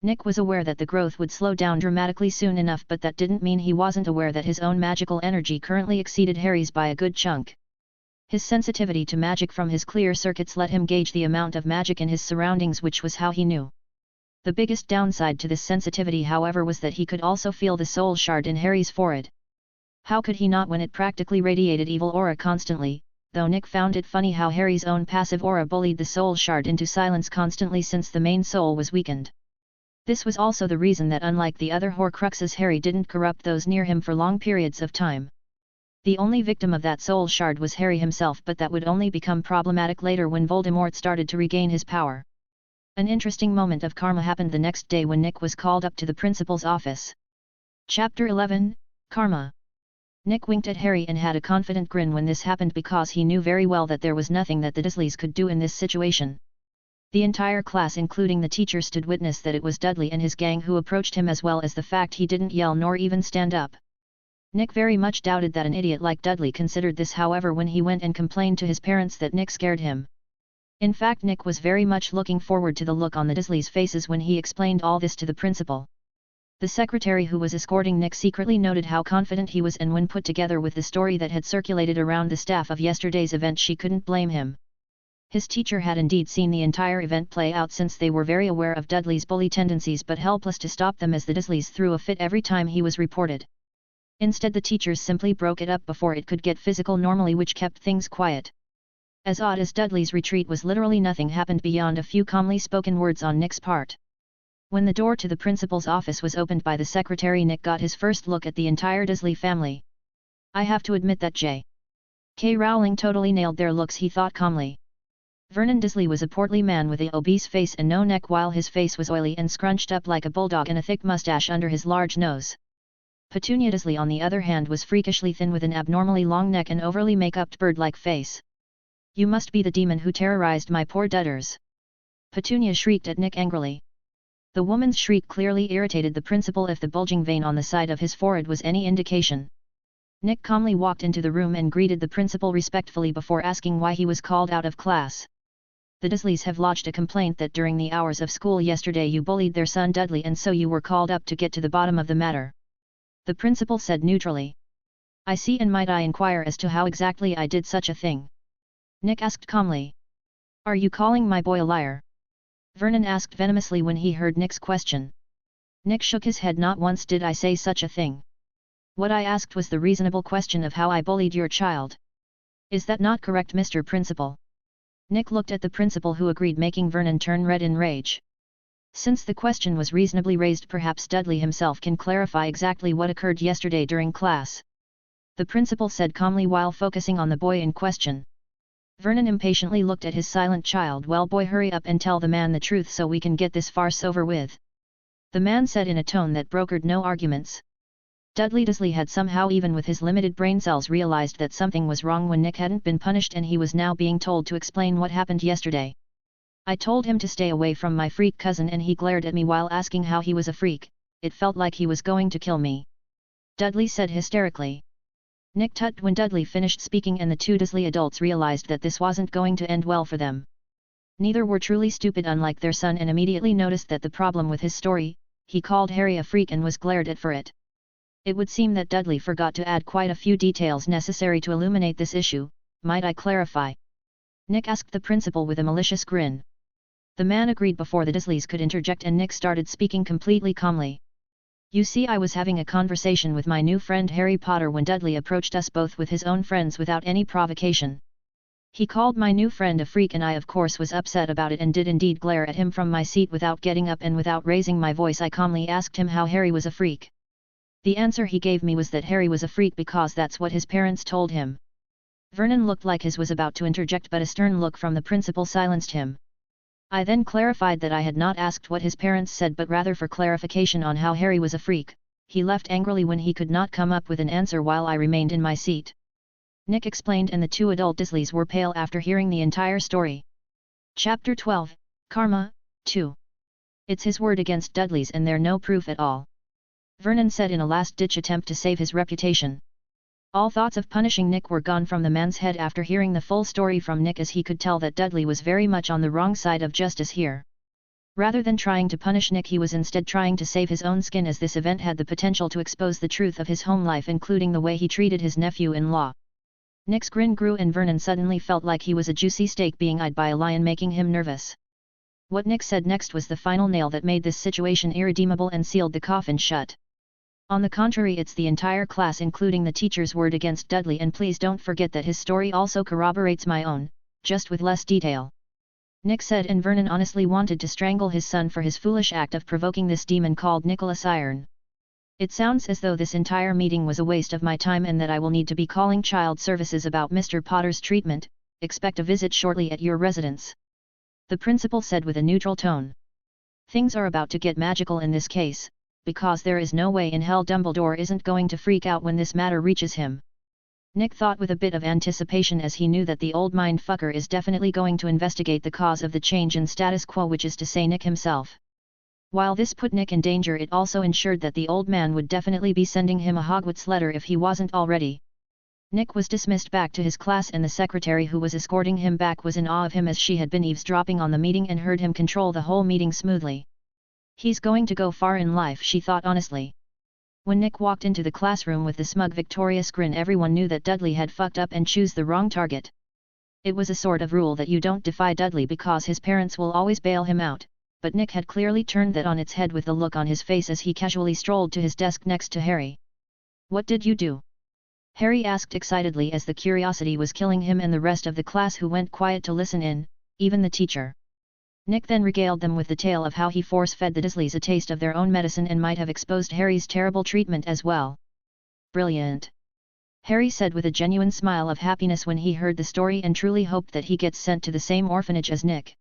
A: Nick was aware that the growth would slow down dramatically soon enough, but that didn't mean he wasn't aware that his own magical energy currently exceeded Harry's by a good chunk. His sensitivity to magic from his clear circuits let him gauge the amount of magic in his surroundings, which was how he knew. The biggest downside to this sensitivity, however, was that he could also feel the soul shard in Harry's forehead. How could he not when it practically radiated evil aura constantly, though Nick found it funny how Harry's own passive aura bullied the soul shard into silence constantly since the main soul was weakened. This was also the reason that unlike the other Horcruxes, Harry didn't corrupt those near him for long periods of time. The only victim of that soul shard was Harry himself, but that would only become problematic later when Voldemort started to regain his power. An interesting moment of karma happened the next day when Nick was called up to the principal's office. Chapter 11, Karma. Nick winked at Harry and had a confident grin when this happened, because he knew very well that there was nothing that the Dursleys could do in this situation. The entire class, including the teacher, stood witness that it was Dudley and his gang who approached him, as well as the fact he didn't yell nor even stand up. Nick very much doubted that an idiot like Dudley considered this, however, when he went and complained to his parents that Nick scared him. In fact, Nick was very much looking forward to the look on the Dursleys' faces when he explained all this to the principal. The secretary who was escorting Nick secretly noted how confident he was, and when put together with the story that had circulated around the staff of yesterday's event, she couldn't blame him. His teacher had indeed seen the entire event play out, since they were very aware of Dudley's bully tendencies but helpless to stop them, as the Dursleys threw a fit every time he was reported. Instead, the teachers simply broke it up before it could get physical normally, which kept things quiet. As odd as Dudley's retreat was, literally nothing happened beyond a few calmly spoken words on Nick's part. When the door to the principal's office was opened by the secretary, Nick got his first look at the entire Dursley family. I have to admit that J.K. Rowling totally nailed their looks, he thought calmly. Vernon Dursley was a portly man with an obese face and no neck, while his face was oily and scrunched up like a bulldog and a thick mustache under his large nose. Petunia Dursley, on the other hand, was freakishly thin with an abnormally long neck and overly make-upped bird-like face. You must be the demon who terrorized my poor Dudders! Petunia shrieked at Nick angrily. The woman's shriek clearly irritated the principal, if the bulging vein on the side of his forehead was any indication. Nick calmly walked into the room and greeted the principal respectfully before asking why he was called out of class. The Dursleys have lodged a complaint that during the hours of school yesterday you bullied their son Dudley, and so you were called up to get to the bottom of the matter. The principal said neutrally. I see, and might I inquire as to how exactly I did such a thing? Nick asked calmly. Are you calling my boy a liar? Vernon asked venomously when he heard Nick's question. Nick shook his head. Not once did I say such a thing. What I asked was the reasonable question of how I bullied your child. Is that not correct, Mr. Principal? Nick looked at the principal, who agreed, making Vernon turn red in rage. Since the question was reasonably raised, perhaps Dudley himself can clarify exactly what occurred yesterday during class. The principal said calmly while focusing on the boy in question. Vernon impatiently looked at his silent child. Well, boy, hurry up and tell the man the truth so we can get this farce over with. The man said in a tone that brokered no arguments. Dudley Dursley had somehow, even with his limited brain cells, realized that something was wrong when Nick hadn't been punished and he was now being told to explain what happened yesterday. I told him to stay away from my freak cousin and he glared at me while asking how he was a freak. It felt like he was going to kill me. Dudley said hysterically. Nick tutted when Dudley finished speaking, and the two Dursley adults realized that this wasn't going to end well for them. Neither were truly stupid, unlike their son, and immediately noticed that the problem with his story, he called Harry a freak and was glared at for it. It would seem that Dudley forgot to add quite a few details necessary to illuminate this issue. Might I clarify? Nick asked the principal with a malicious grin. The man agreed before the Dursleys could interject, and Nick started speaking completely calmly. You see, I was having a conversation with my new friend Harry Potter when Dudley approached us both with his own friends without any provocation. He called my new friend a freak and I of course was upset about it and did indeed glare at him from my seat without getting up and without raising my voice I calmly asked him how Harry was a freak. The answer he gave me was that Harry was a freak because that's what his parents told him. Vernon looked like he was about to interject but a stern look from the principal silenced him. I then clarified that I had not asked what his parents said but rather for clarification on how Harry was a freak. He left angrily when he could not come up with an answer while I remained in my seat. Nick explained and the two adult Disleys were pale after hearing the entire story. Chapter 12, Karma, 2. It's his word against Dudley's and there no proof at all. Vernon said in a last-ditch attempt to save his reputation. All thoughts of punishing Nick were gone from the man's head after hearing the full story from Nick as he could tell that Dudley was very much on the wrong side of justice here. Rather than trying to punish Nick he was instead trying to save his own skin as this event had the potential to expose the truth of his home life including the way he treated his nephew-in-law. Nick's grin grew and Vernon suddenly felt like he was a juicy steak being eyed by a lion making him nervous. What Nick said next was the final nail that made this situation irredeemable and sealed the coffin shut. On the contrary it's the entire class including the teacher's word against Dudley and please don't forget that his story also corroborates my own, just with less detail. Nick said and Vernon honestly wanted to strangle his son for his foolish act of provoking this demon called Nicholas Iron. It sounds as though this entire meeting was a waste of my time and that I will need to be calling child services about Mr. Potter's treatment. Expect a visit shortly at your residence. The principal said with a neutral tone. Things are about to get magical in this case, because there is no way in hell Dumbledore isn't going to freak out when this matter reaches him. Nick thought with a bit of anticipation as he knew that the old mindfucker is definitely going to investigate the cause of the change in status quo, which is to say Nick himself. While this put Nick in danger, it also ensured that the old man would definitely be sending him a Hogwarts letter if he wasn't already. Nick was dismissed back to his class and the secretary who was escorting him back was in awe of him as she had been eavesdropping on the meeting and heard him control the whole meeting smoothly. He's going to go far in life, she thought honestly. When Nick walked into the classroom with the smug victorious grin, everyone knew that Dudley had fucked up and chose the wrong target. It was a sort of rule that you don't defy Dudley because his parents will always bail him out. But Nick had clearly turned that on its head with the look on his face as he casually strolled to his desk next to Harry. What did you do? Harry asked excitedly as the curiosity was killing him and the rest of the class who went quiet to listen in, even the teacher. Nick then regaled them with the tale of how he force-fed the Dursleys a taste of their own medicine and might have exposed Harry's terrible treatment as well. Brilliant! Harry said with a genuine smile of happiness when he heard the story and truly hoped that he gets sent to the same orphanage as Nick.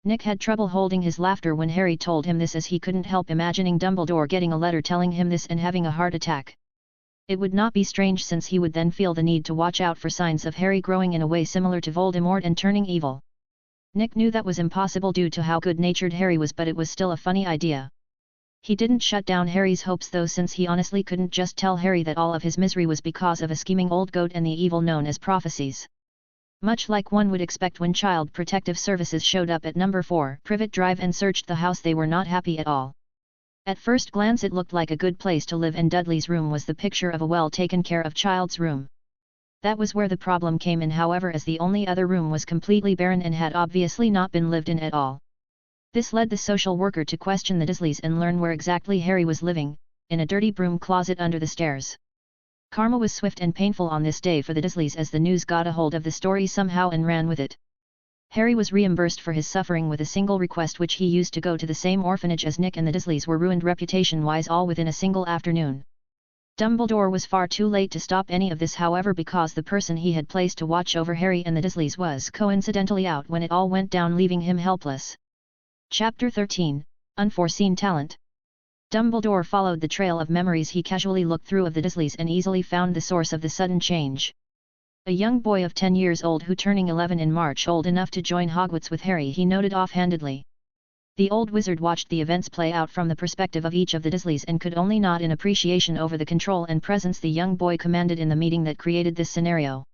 A: Nick had trouble holding his laughter when Harry told him this as he couldn't help imagining Dumbledore getting a letter telling him this and having a heart attack. It would not be strange since he would then feel the need to watch out for signs of Harry growing in a way similar to Voldemort and turning evil. Nick knew that was impossible due to how good-natured Harry was, but it was still a funny idea. He didn't shut down Harry's hopes though, since he honestly couldn't just tell Harry that all of his misery was because of a scheming old goat and the evil known as prophecies. Much like one would expect when Child Protective Services showed up at number 4 Privet Drive and searched the house, they were not happy at all. At first glance it looked like a good place to live and Dudley's room was the picture of a well-taken care of child's room. That was where the problem came in, however, as the only other room was completely barren and had obviously not been lived in at all. This led the social worker to question the Dursleys and learn where exactly Harry was living, in a dirty broom closet under the stairs. Karma was swift and painful on this day for the Dursleys as the news got a hold of the story somehow and ran with it. Harry was reimbursed for his suffering with a single request, which he used to go to the same orphanage as Nick, and the Dursleys were ruined reputation-wise all within a single afternoon. Dumbledore was far too late to stop any of this, however, because the person he had placed to watch over Harry and the Dursleys was coincidentally out when it all went down, leaving him helpless. Chapter 13, Unforeseen Talent. Dumbledore followed the trail of memories he casually looked through of the Dursleys and easily found the source of the sudden change. A young boy of 10 years old who turning 11 in March, old enough to join Hogwarts with Harry, he noted offhandedly. The old wizard watched the events play out from the perspective of each of the Dursleys and could only nod in appreciation over the control and presence the young boy commanded in the meeting that created this scenario.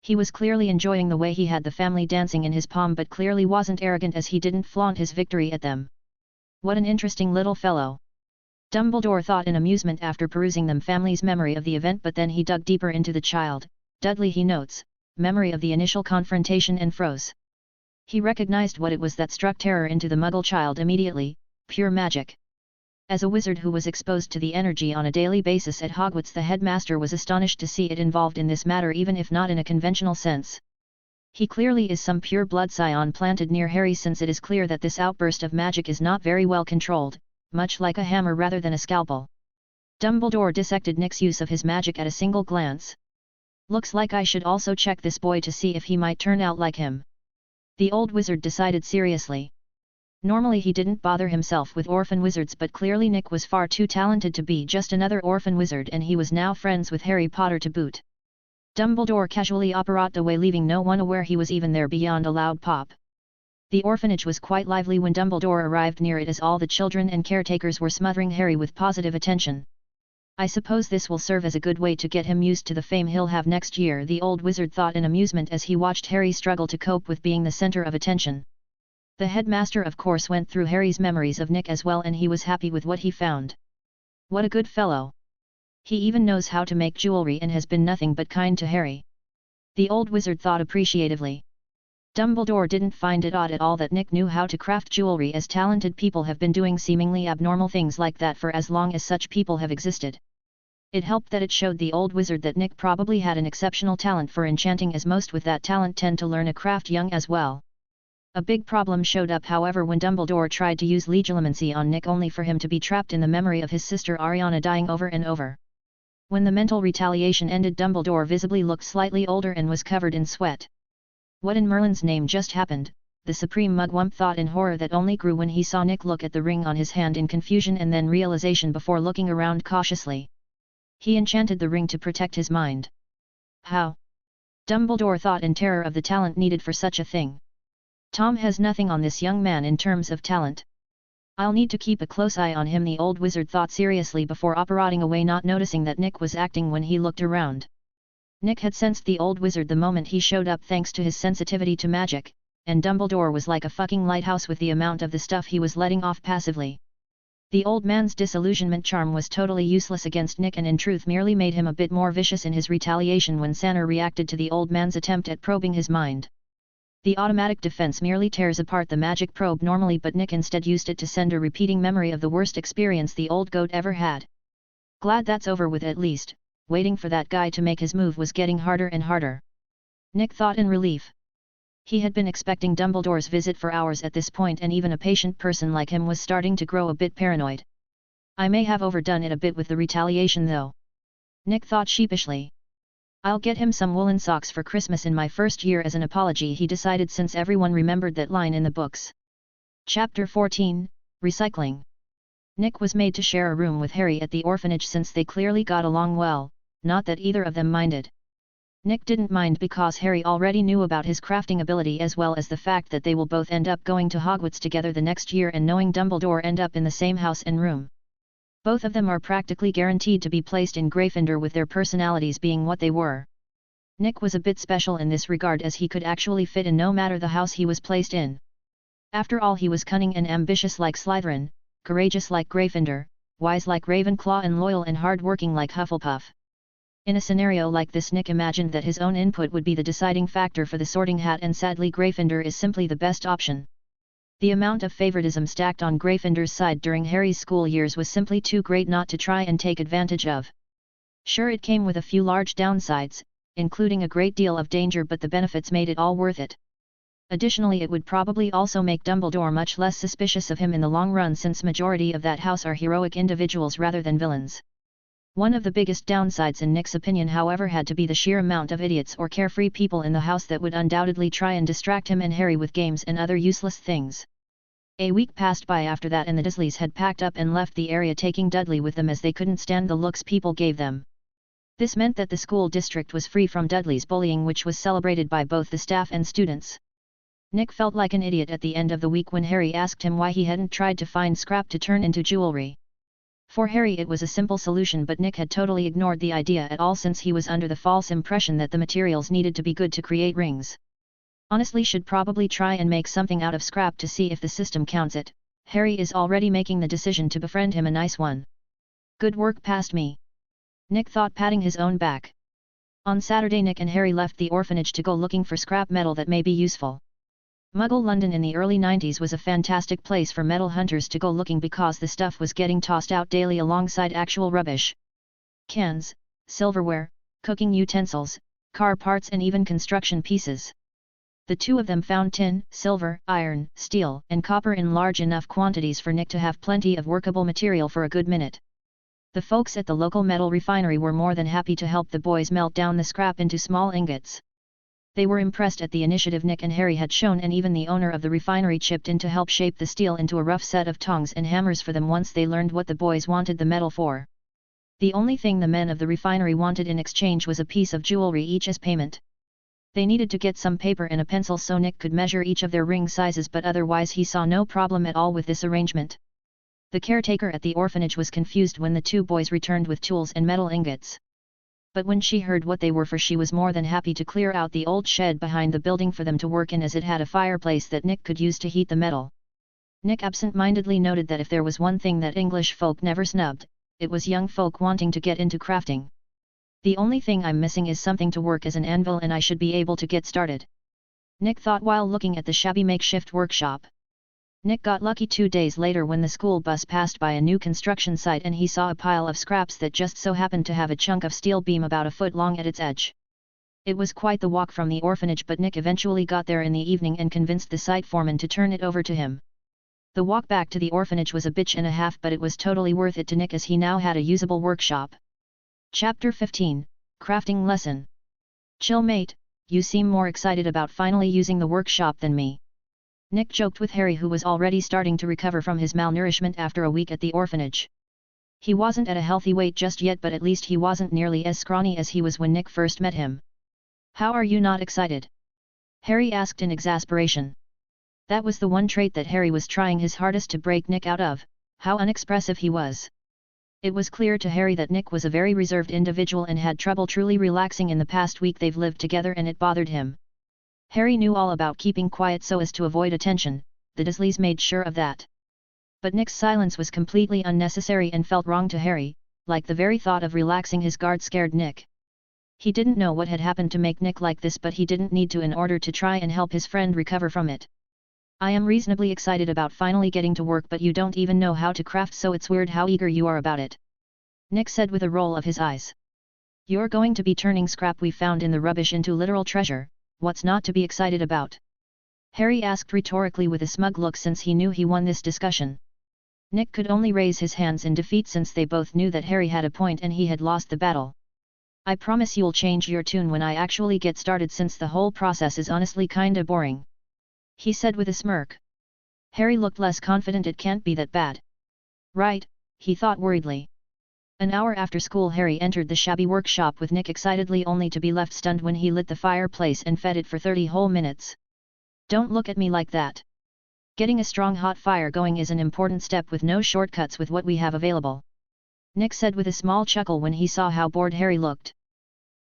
A: He was clearly enjoying the way he had the family dancing in his palm, but clearly wasn't arrogant as he didn't flaunt his victory at them. What an interesting little fellow! Dumbledore thought in amusement after perusing the family's memory of the event, but then he dug deeper into the child, Dudley, he notes, memory of the initial confrontation and froze. He recognized what it was that struck terror into the Muggle child immediately: pure magic. As a wizard who was exposed to the energy on a daily basis at Hogwarts, the headmaster was astonished to see it involved in this matter, even if not in a conventional sense. He clearly is some pure blood scion planted near Harry, since it is clear that this outburst of magic is not very well controlled, much like a hammer rather than a scalpel. Dumbledore dissected Nick's use of his magic at a single glance. Looks like I should also check this boy to see if he might turn out like him. The old wizard decided seriously. Normally he didn't bother himself with orphan wizards, but clearly Nick was far too talented to be just another orphan wizard, and he was now friends with Harry Potter to boot. Dumbledore casually operated away, leaving no one aware he was even there beyond a loud pop. The orphanage was quite lively when Dumbledore arrived near it, as all the children and caretakers were smothering Harry with positive attention. I suppose this will serve as a good way to get him used to the fame he'll have next year, the old wizard thought in amusement as he watched Harry struggle to cope with being the center of attention. The headmaster of course went through Harry's memories of Nick as well, and he was happy with what he found. What a good fellow. He even knows how to make jewelry and has been nothing but kind to Harry. The old wizard thought appreciatively. Dumbledore didn't find it odd at all that Nick knew how to craft jewelry, as talented people have been doing seemingly abnormal things like that for as long as such people have existed. It helped that it showed the old wizard that Nick probably had an exceptional talent for enchanting, as most with that talent tend to learn a craft young as well. A big problem showed up however when Dumbledore tried to use legilimency on Nick, only for him to be trapped in the memory of his sister Ariana dying over and over. When the mental retaliation ended, Dumbledore visibly looked slightly older and was covered in sweat. What in Merlin's name just happened? The supreme mugwump thought in horror that only grew when he saw Nick look at the ring on his hand in confusion and then realization before looking around cautiously. He enchanted the ring to protect his mind. How? Dumbledore thought in terror of the talent needed for such a thing. Tom has nothing on this young man in terms of talent. I'll need to keep a close eye on him, the old wizard thought seriously before operating away, not noticing that Nick was acting when he looked around. Nick had sensed the old wizard the moment he showed up thanks to his sensitivity to magic, and Dumbledore was like a fucking lighthouse with the amount of the stuff he was letting off passively. The old man's disillusionment charm was totally useless against Nick, and in truth merely made him a bit more vicious in his retaliation when Sanner reacted to the old man's attempt at probing his mind. The automatic defense merely tears apart the magic probe normally, but Nick instead used it to send a repeating memory of the worst experience the old goat ever had. Glad that's over with at least. Waiting for that guy to make his move was getting harder and harder. Nick thought in relief. He had been expecting Dumbledore's visit for hours at this point, and even a patient person like him was starting to grow a bit paranoid. I may have overdone it a bit with the retaliation though. Nick thought sheepishly. I'll get him some woolen socks for Christmas in my first year as an apology, he decided, since everyone remembered that line in the books. Chapter 14, Recycling. Nick was made to share a room with Harry at the orphanage since they clearly got along well, not that either of them minded. Nick didn't mind because Harry already knew about his crafting ability, as well as the fact that they will both end up going to Hogwarts together the next year, and knowing Dumbledore end up in the same house and room. Both of them are practically guaranteed to be placed in Gryffindor, with their personalities being what they were. Nick was a bit special in this regard, as he could actually fit in no matter the house he was placed in. After all, he was cunning and ambitious like Slytherin, courageous like Gryffindor, wise like Ravenclaw, and loyal and hard-working like Hufflepuff. In a scenario like this, Nick imagined that his own input would be the deciding factor for the Sorting Hat, and sadly Gryffindor is simply the best option. The amount of favoritism stacked on Gryffindor's side during Harry's school years was simply too great not to try and take advantage of. Sure, it came with a few large downsides, including a great deal of danger, but the benefits made it all worth it. Additionally, it would probably also make Dumbledore much less suspicious of him in the long run, since majority of that house are heroic individuals rather than villains. One of the biggest downsides in Nick's opinion, however, had to be the sheer amount of idiots or carefree people in the house that would undoubtedly try and distract him and Harry with games and other useless things. A week passed by after that, and the Dursleys had packed up and left the area, taking Dudley with them as they couldn't stand the looks people gave them. This meant that the school district was free from Dudley's bullying, which was celebrated by both the staff and students. Nick felt like an idiot at the end of the week when Harry asked him why he hadn't tried to find scrap to turn into jewelry. For Harry it was a simple solution, but Nick had totally ignored the idea at all, since he was under the false impression that the materials needed to be good to create rings. Honestly, should probably try and make something out of scrap to see if the system counts it. Harry is already making the decision to befriend him, a nice one. Good work past me. Nick thought, patting his own back. On Saturday, Nick and Harry left the orphanage to go looking for scrap metal that may be useful. Muggle London in the early 90s was a fantastic place for metal hunters to go looking, because the stuff was getting tossed out daily alongside actual rubbish. Cans, silverware, cooking utensils, car parts, and even construction pieces. The two of them found tin, silver, iron, steel, and copper in large enough quantities for Nick to have plenty of workable material for a good minute. The folks at the local metal refinery were more than happy to help the boys melt down the scrap into small ingots. They were impressed at the initiative Nick and Harry had shown, and even the owner of the refinery chipped in to help shape the steel into a rough set of tongs and hammers for them once they learned what the boys wanted the metal for. The only thing the men of the refinery wanted in exchange was a piece of jewelry each as payment. They needed to get some paper and a pencil so Nick could measure each of their ring sizes, but otherwise he saw no problem at all with this arrangement. The caretaker at the orphanage was confused when the two boys returned with tools and metal ingots. But when she heard what they were for, she was more than happy to clear out the old shed behind the building for them to work in, as it had a fireplace that Nick could use to heat the metal. Nick absent-mindedly noted that if there was one thing that English folk never snubbed, it was young folk wanting to get into crafting. The only thing I'm missing is something to work as an anvil, and I should be able to get started. Nick thought while looking at the shabby makeshift workshop. Nick got lucky 2 days later when the school bus passed by a new construction site and he saw a pile of scraps that just so happened to have a chunk of steel beam about a foot long at its edge. It was quite the walk from the orphanage, but Nick eventually got there in the evening and convinced the site foreman to turn it over to him. The walk back to the orphanage was a bitch and a half, but it was totally worth it to Nick as he now had a usable workshop. Chapter 15, Crafting Lesson. Chill mate, you seem more excited about finally using the workshop than me. Nick joked with Harry, who was already starting to recover from his malnourishment after a week at the orphanage. He wasn't at a healthy weight just yet, but at least he wasn't nearly as scrawny as he was when Nick first met him. How are you not excited? Harry asked in exasperation. That was the one trait that Harry was trying his hardest to break Nick out of, how unexpressive he was. It was clear to Harry that Nick was a very reserved individual and had trouble truly relaxing in the past week they've lived together, and it bothered him. Harry knew all about keeping quiet so as to avoid attention, the Dursleys made sure of that. But Nick's silence was completely unnecessary and felt wrong to Harry, like the very thought of relaxing his guard scared Nick. He didn't know what had happened to make Nick like this, but he didn't need to in order to try and help his friend recover from it. I am reasonably excited about finally getting to work, but you don't even know how to craft, so it's weird how eager you are about it. Nick said with a roll of his eyes. You're going to be turning scrap we found in the rubbish into literal treasure, what's not to be excited about? Harry asked rhetorically with a smug look, since he knew he won this discussion. Nick could only raise his hands in defeat, since they both knew that Harry had a point and he had lost the battle. I promise you'll change your tune when I actually get started, since the whole process is honestly kinda boring. He said with a smirk. Harry looked less confident. It can't be that bad. Right, he thought worriedly. An hour after school, Harry entered the shabby workshop with Nick excitedly, only to be left stunned when he lit the fireplace and fed it for 30 whole minutes. Don't look at me like that. Getting a strong hot fire going is an important step with no shortcuts with what we have available. Nick said with a small chuckle when he saw how bored Harry looked.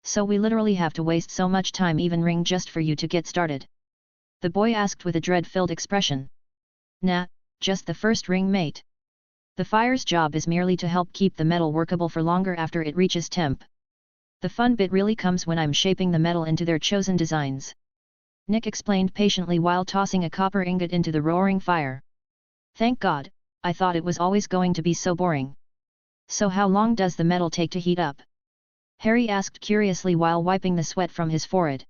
A: So we literally have to waste so much time even ring just for you to get started? The boy asked with a dread-filled expression. Nah, just the first ring, mate. The fire's job is merely to help keep the metal workable for longer after it reaches temp. The fun bit really comes when I'm shaping the metal into their chosen designs. Nick explained patiently while tossing a copper ingot into the roaring fire. Thank God, I thought it was always going to be so boring. So how long does the metal take to heat up? Harry asked curiously while wiping the sweat from his forehead.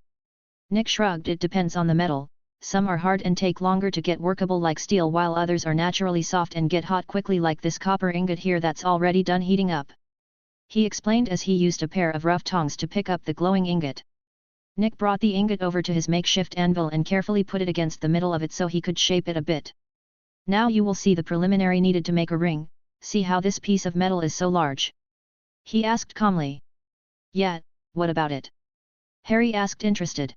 A: Nick shrugged. It depends on the metal. Some are hard and take longer to get workable like steel, while others are naturally soft and get hot quickly like this copper ingot here that's already done heating up. He explained as he used a pair of rough tongs to pick up the glowing ingot. Nick brought the ingot over to his makeshift anvil and carefully put it against the middle of it so he could shape it a bit. Now you will see the preliminary needed to make a ring. See how this piece of metal is so large? He asked calmly. Yeah, what about it? Harry asked interested.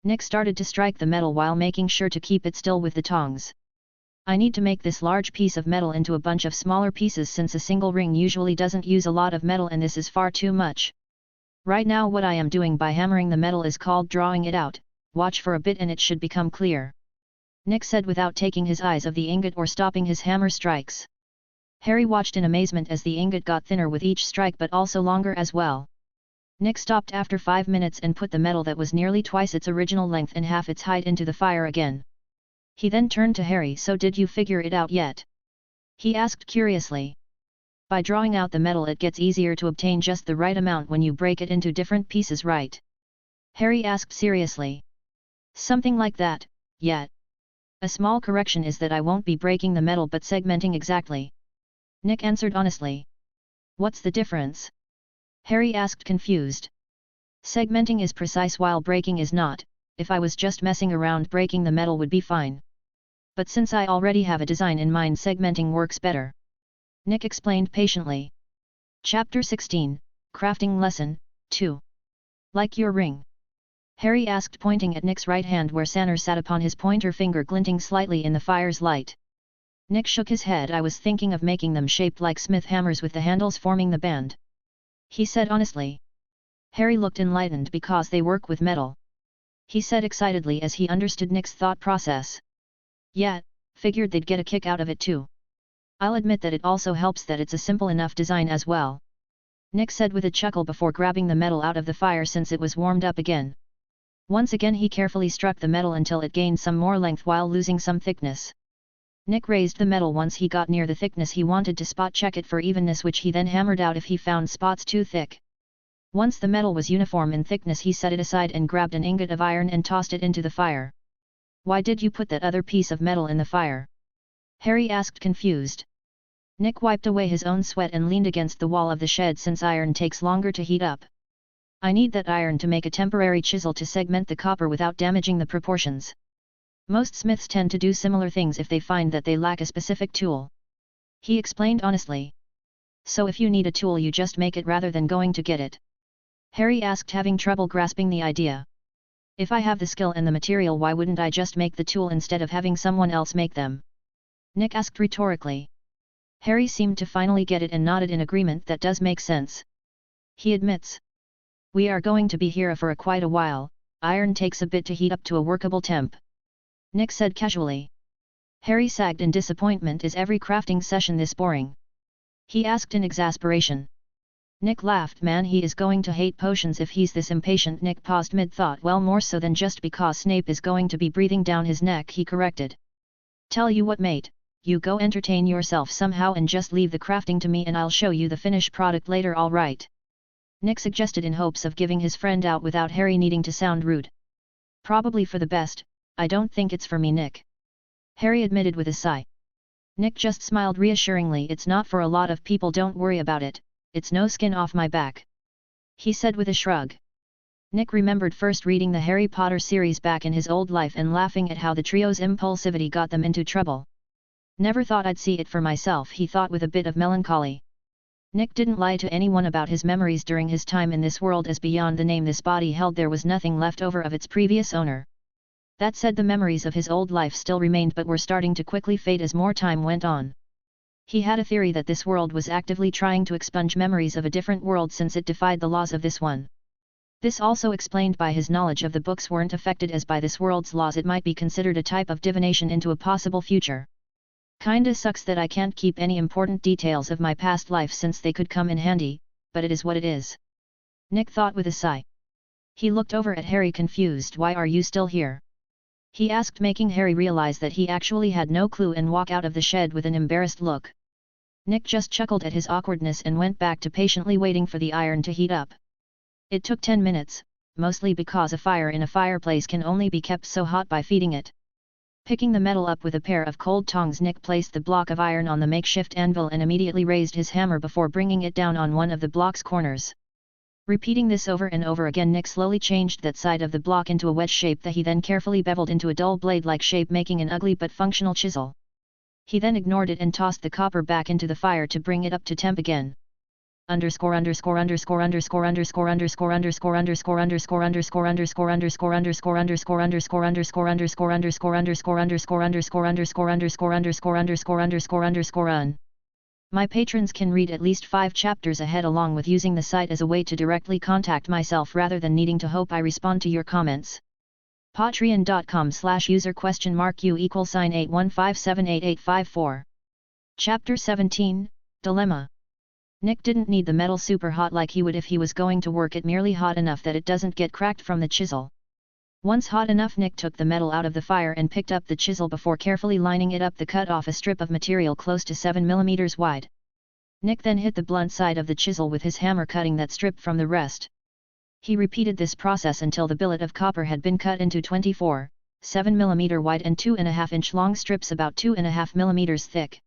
A: Nick started to strike the metal while making sure to keep it still with the tongs. I need to make this large piece of metal into a bunch of smaller pieces, since a single ring usually doesn't use a lot of metal and this is far too much. Right now what I am doing by hammering the metal is called drawing it out. Watch for a bit and it should become clear. Nick said without taking his eyes off the ingot or stopping his hammer strikes. Harry watched in amazement as the ingot got thinner with each strike, but also longer as well. Nick stopped after 5 minutes and put the metal that was nearly twice its original length and half its height into the fire again. He then turned to Harry. So did you figure it out yet? He asked curiously. By drawing out the metal it gets easier to obtain just the right amount when you break it into different pieces, right? Harry asked seriously. Something like that, yet. A small correction is that I won't be breaking the metal but segmenting exactly. Nick answered honestly. What's the difference? Harry asked confused. Segmenting is precise while breaking is not. If I was just messing around, breaking the metal would be fine. But since I already have a design in mind, segmenting works better. Nick explained patiently. Chapter 16, Crafting Lesson, 2. Like your ring? Harry asked, pointing at Nick's right hand where Sanner sat upon his pointer finger glinting slightly in the fire's light. Nick shook his head. I was thinking of making them shaped like smith hammers with the handles forming the band. He said honestly. Harry looked enlightened because they work with metal. He said excitedly as he understood Nick's thought process. Yeah, figured they'd get a kick out of it too. I'll admit that it also helps that it's a simple enough design as well. Nick said with a chuckle before grabbing the metal out of the fire since it was warmed up again. Once again he carefully struck the metal until it gained some more length while losing some thickness. Nick raised the metal once he got near the thickness he wanted to spot check it for evenness, which he then hammered out if he found spots too thick. Once the metal was uniform in thickness he set it aside and grabbed an ingot of iron and tossed it into the fire. Why did you put that other piece of metal in the fire? Harry asked confused. Nick wiped away his own sweat and leaned against the wall of the shed since iron takes longer to heat up. I need that iron to make a temporary chisel to segment the copper without damaging the proportions. Most smiths tend to do similar things if they find that they lack a specific tool. He explained honestly. So if you need a tool you just make it rather than going to get it? Harry asked, having trouble grasping the idea. If I have the skill and the material, why wouldn't I just make the tool instead of having someone else make them? Nick asked rhetorically. Harry seemed to finally get it and nodded in agreement. That does make sense. He admits. We are going to be here for quite a while. Iron takes a bit to heat up to a workable temp. Nick said casually. Harry sagged in disappointment. Is every crafting session this boring? He asked in exasperation. Nick laughed. Man, he is going to hate potions if he's this impatient. Nick paused mid-thought. Well, more so than just because Snape is going to be breathing down his neck, he corrected. Tell you what, mate, you go entertain yourself somehow and just leave the crafting to me and I'll show you the finished product later, all right? Nick suggested in hopes of giving his friend out without Harry needing to sound rude. Probably for the best. I don't think it's for me, Nick. Harry admitted with a sigh. Nick just smiled reassuringly. It's not for a lot of people, don't worry about it, it's no skin off my back. He said with a shrug. Nick remembered first reading the Harry Potter series back in his old life and laughing at how the trio's impulsivity got them into trouble. Never thought I'd see it for myself, he thought with a bit of melancholy. Nick didn't lie to anyone about his memories during his time in this world, as beyond the name this body held there was nothing left over of its previous owner. That said, the memories of his old life still remained but were starting to quickly fade as more time went on. He had a theory that this world was actively trying to expunge memories of a different world since it defied the laws of this one. This also explained by his knowledge of the books weren't affected as by this world's laws. It might be considered a type of divination into a possible future. Kinda sucks that I can't keep any important details of my past life since they could come in handy, but it is what it is. Nick thought with a sigh. He looked over at Harry confused. Why are you still here? He asked, making Harry realize that he actually had no clue and walk out of the shed with an embarrassed look. Nick just chuckled at his awkwardness and went back to patiently waiting for the iron to heat up. It took 10 minutes, mostly because a fire in a fireplace can only be kept so hot by feeding it. Picking the metal up with a pair of cold tongs, Nick placed the block of iron on the makeshift anvil and immediately raised his hammer before bringing it down on one of the block's corners. Repeating this over and over again, Nick slowly changed that side of the block into a wedge shape that he then carefully beveled into a dull blade-like shape, making an ugly but functional chisel. He then ignored it and tossed the copper back into the fire to bring it up to temp again. My patrons can read at least 5 chapters ahead, along with using the site as a way to directly contact myself rather than needing to hope I respond to your comments. Patreon.com/user?U=815788854. Chapter 17, Dilemma. Nick didn't need the metal super hot like he would if he was going to work it, merely hot enough that it doesn't get cracked from the chisel. Once hot enough, Nick took the metal out of the fire and picked up the chisel before carefully lining it up. The cut off a strip of material close to 7 mm wide. Nick then hit the blunt side of the chisel with his hammer, cutting that strip from the rest. He repeated this process until the billet of copper had been cut into 24, 7 mm wide and 2.5 inch long strips about 2.5 mm thick.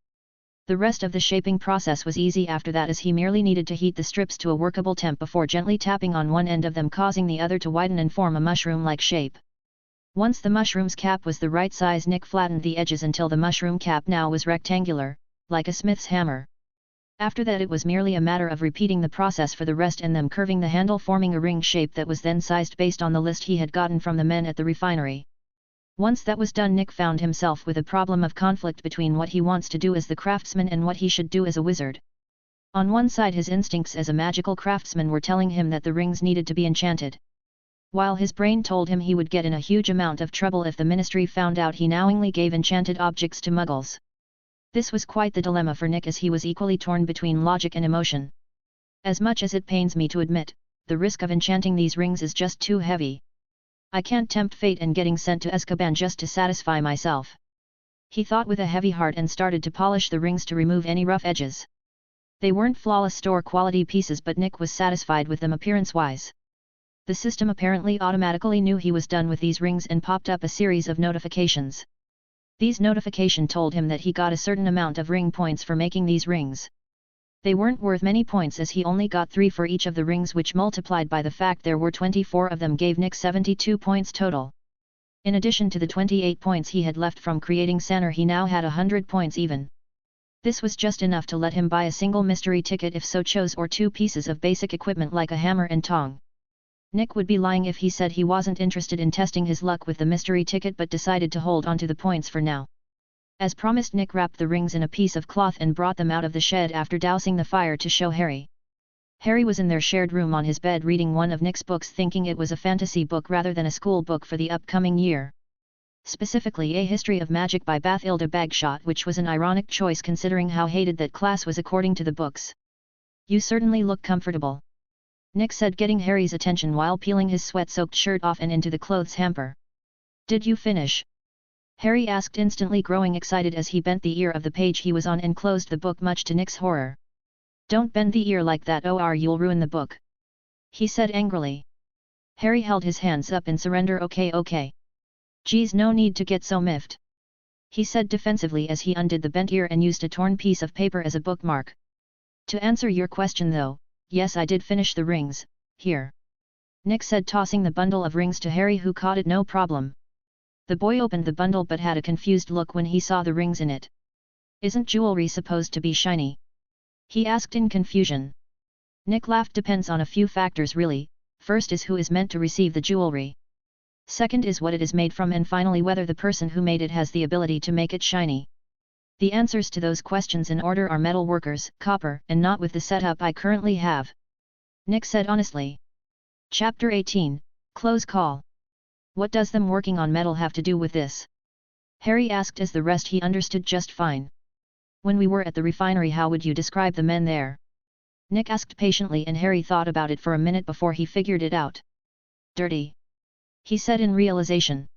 A: The rest of the shaping process was easy after that, as he merely needed to heat the strips to a workable temp before gently tapping on one end of them, causing the other to widen and form a mushroom-like shape. Once the mushroom's cap was the right size, Nick flattened the edges until the mushroom cap now was rectangular, like a smith's hammer. After that it was merely a matter of repeating the process for the rest and them curving the handle, forming a ring shape that was then sized based on the list he had gotten from the men at the refinery. Once that was done, Nick found himself with a problem of conflict between what he wants to do as the craftsman and what he should do as a wizard. On one side, his instincts as a magical craftsman were telling him that the rings needed to be enchanted, while his brain told him he would get in a huge amount of trouble if the ministry found out he knowingly gave enchanted objects to muggles. This was quite the dilemma for Nick, as he was equally torn between logic and emotion. As much as it pains me to admit, the risk of enchanting these rings is just too heavy. I can't tempt fate and getting sent to Azkaban just to satisfy myself. He thought with a heavy heart and started to polish the rings to remove any rough edges. They weren't flawless store-quality pieces, but Nick was satisfied with them appearance-wise. The system apparently automatically knew he was done with these rings and popped up a series of notifications. These notifications told him that he got a certain amount of ring points for making these rings. They weren't worth many points, as he only got 3 for each of the rings, which multiplied by the fact there were 24 of them gave Nick 72 points total. In addition to the 28 points he had left from creating Sanner, he now had 100 points even. This was just enough to let him buy a single mystery ticket if so chose, or 2 pieces of basic equipment like a hammer and tong. Nick would be lying if he said he wasn't interested in testing his luck with the mystery ticket, but decided to hold on to the points for now. As promised, Nick wrapped the rings in a piece of cloth and brought them out of the shed after dousing the fire to show Harry. Harry was in their shared room on his bed reading one of Nick's books, thinking it was a fantasy book rather than a school book for the upcoming year. Specifically A History of Magic by Bathilda Bagshot, which was an ironic choice considering how hated that class was according to the books. "You certainly look comfortable," Nick said, getting Harry's attention while peeling his sweat-soaked shirt off and into the clothes hamper. "Did you finish?" Harry asked, instantly growing excited as he bent the ear of the page he was on and closed the book, much to Nick's horror. "Don't bend the ear like that, or you'll ruin the book," he said angrily. Harry held his hands up in surrender. Okay. "Geez, no need to get so miffed," he said defensively as he undid the bent ear and used a torn piece of paper as a bookmark. "To answer your question though, yes, I did finish the rings. Here," Nick said, tossing the bundle of rings to Harry, who caught it no problem. The boy opened the bundle but had a confused look when he saw the rings in it. "Isn't jewelry supposed to be shiny?" he asked in confusion. Nick laughed. "Depends on a few factors really. First is who is meant to receive the jewelry. Second is what it is made from, and finally whether the person who made it has the ability to make it shiny. The answers to those questions in order are metal workers, copper, and not with the setup I currently have," Nick said honestly. Chapter 18, Close Call. "What does them working on metal have to do with this?" Harry asked, as the rest he understood just fine. "When we were at the refinery, how would you describe the men there?" Nick asked patiently, and Harry thought about it for a minute before he figured it out. "Dirty," he said in realization.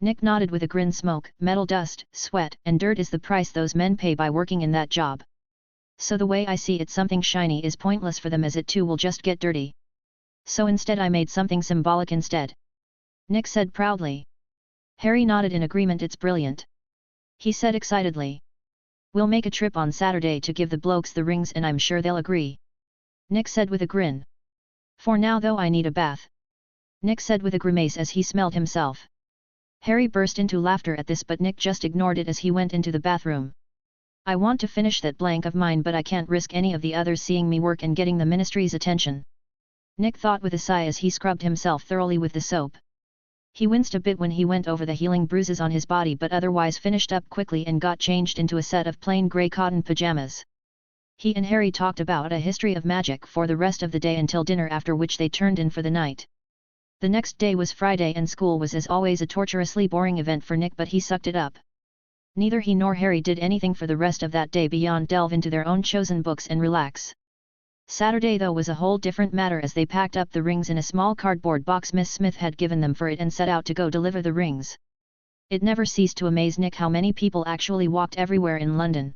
A: Nick nodded with a grin. "Smoke, metal dust, sweat, and dirt is the price those men pay by working in that job. So the way I see it, something shiny is pointless for them, as it too will just get dirty. So instead I made something symbolic instead," Nick said proudly. Harry nodded in agreement. "It's brilliant," he said excitedly. "We'll make a trip on Saturday to give the blokes the rings and I'm sure they'll agree," Nick said with a grin. "For now though, I need a bath," Nick said with a grimace as he smelled himself. Harry burst into laughter at this, but Nick just ignored it as he went into the bathroom. "I want to finish that blank of mine, but I can't risk any of the others seeing me work and getting the ministry's attention," Nick thought with a sigh as he scrubbed himself thoroughly with the soap. He winced a bit when he went over the healing bruises on his body, but otherwise finished up quickly and got changed into a set of plain grey cotton pajamas. He and Harry talked about A History of Magic for the rest of the day until dinner, after which they turned in for the night. The next day was Friday and school was as always a torturously boring event for Nick, but he sucked it up. Neither he nor Harry did anything for the rest of that day beyond delve into their own chosen books and relax. Saturday though was a whole different matter, as they packed up the rings in a small cardboard box Miss Smith had given them for it and set out to go deliver the rings. It never ceased to amaze Nick how many people actually walked everywhere in London.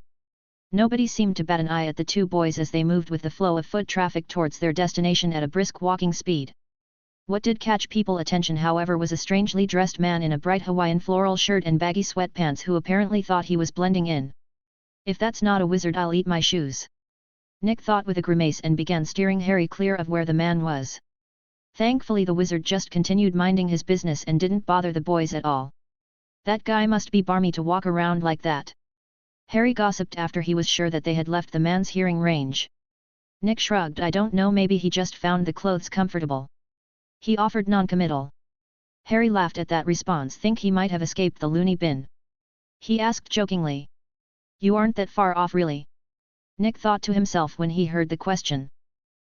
A: Nobody seemed to bat an eye at the two boys as they moved with the flow of foot traffic towards their destination at a brisk walking speed. What did catch people's attention however was a strangely dressed man in a bright Hawaiian floral shirt and baggy sweatpants who apparently thought he was blending in. If that's not a wizard, I'll eat my shoes. Nick thought with a grimace and began steering Harry clear of where the man was. Thankfully the wizard just continued minding his business and didn't bother the boys at all. That guy must be barmy to walk around like that. Harry gossiped after he was sure that they had left the man's hearing range. Nick shrugged. I don't know, maybe he just found the clothes comfortable. He offered non-committal. Harry laughed at that response. Think he might have escaped the loony bin? He asked jokingly. You aren't that far off really. Nick thought to himself when he heard the question.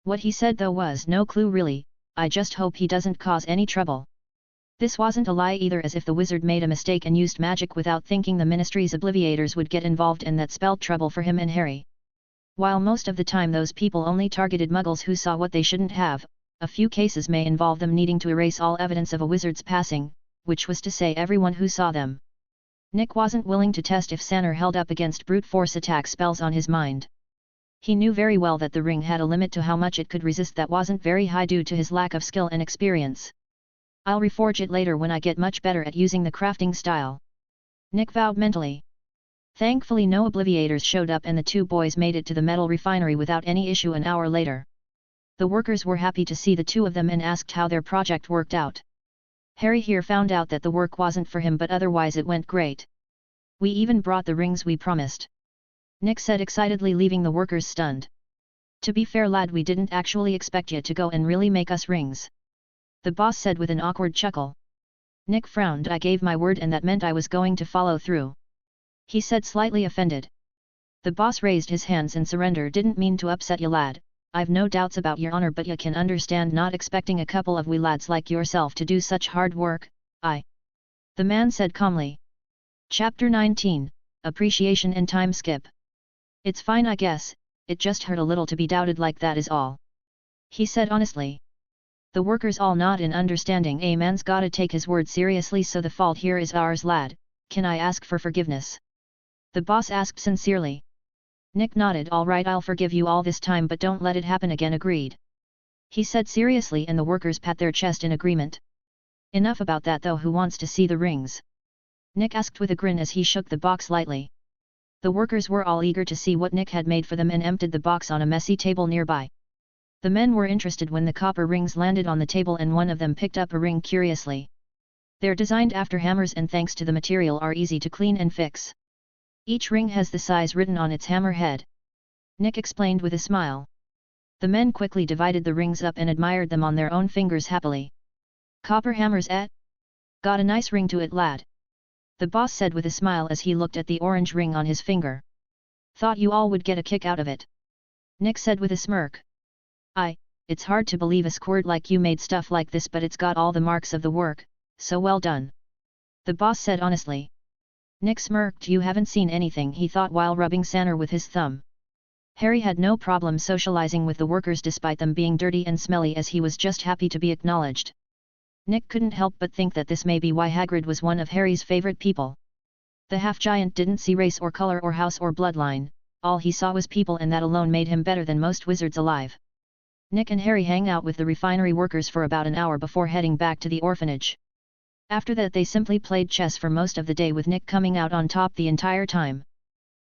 A: What he said though was no clue really. I just hope he doesn't cause any trouble. This wasn't a lie either, as if the wizard made a mistake and used magic without thinking the ministry's obliviators would get involved, and that spelled trouble for him and Harry. While most of the time those people only targeted muggles who saw what they shouldn't have, a few cases may involve them needing to erase all evidence of a wizard's passing, which was to say everyone who saw them. Nick wasn't willing to test if Sanner held up against brute force attack spells on his mind. He knew very well that the ring had a limit to how much it could resist that wasn't very high due to his lack of skill and experience. I'll reforge it later when I get much better at using the crafting style. Nick vowed mentally. Thankfully no obliviators showed up and the two boys made it to the metal refinery without any issue an hour later. The workers were happy to see the two of them and asked how their project worked out. Harry here found out that the work wasn't for him, but otherwise it went great. We even brought the rings we promised. Nick said excitedly, leaving the workers stunned. To be fair lad, we didn't actually expect you to go and really make us rings. The boss said with an awkward chuckle. Nick frowned. I gave my word and that meant I was going to follow through. He said, slightly offended. The boss raised his hands in surrender. Didn't mean to upset you lad. I've no doubts about your honor, but you can understand not expecting a couple of wee lads like yourself to do such hard work. The man said calmly. Chapter 19, Appreciation and Time Skip. It's fine I guess, it just hurt a little to be doubted like that is all. He said honestly. The workers all nod in understanding. A man's gotta take his word seriously, so the fault here is ours lad. Can I ask for forgiveness? The boss asked sincerely. Nick nodded. All right, I'll forgive you all this time, but don't let it happen again. Agreed. He said seriously, and the workers pat their chest in agreement. Enough about that though, who wants to see the rings? Nick asked with a grin as he shook the box lightly. The workers were all eager to see what Nick had made for them and emptied the box on a messy table nearby. The men were interested when the copper rings landed on the table, and one of them picked up a ring curiously. They're designed after hammers and thanks to the material are easy to clean and fix. Each ring has the size written on its hammer head. Nick explained with a smile. The men quickly divided the rings up and admired them on their own fingers happily. Copper hammers got a nice ring to it lad. The boss said with a smile as he looked at the orange ring on his finger. Thought you all would get a kick out of it. Nick said with a smirk. It's hard to believe a squirt like you made stuff like this, but it's got all the marks of the work, so well done. The boss said honestly. Nick smirked. You haven't seen anything, he thought while rubbing Sanner with his thumb. Harry had no problem socializing with the workers despite them being dirty and smelly, as he was just happy to be acknowledged. Nick couldn't help but think that this may be why Hagrid was one of Harry's favorite people. The half-giant didn't see race or color or house or bloodline, all he saw was people, and that alone made him better than most wizards alive. Nick and Harry hang out with the refinery workers for about an hour before heading back to the orphanage. After that they simply played chess for most of the day, with Nick coming out on top the entire time.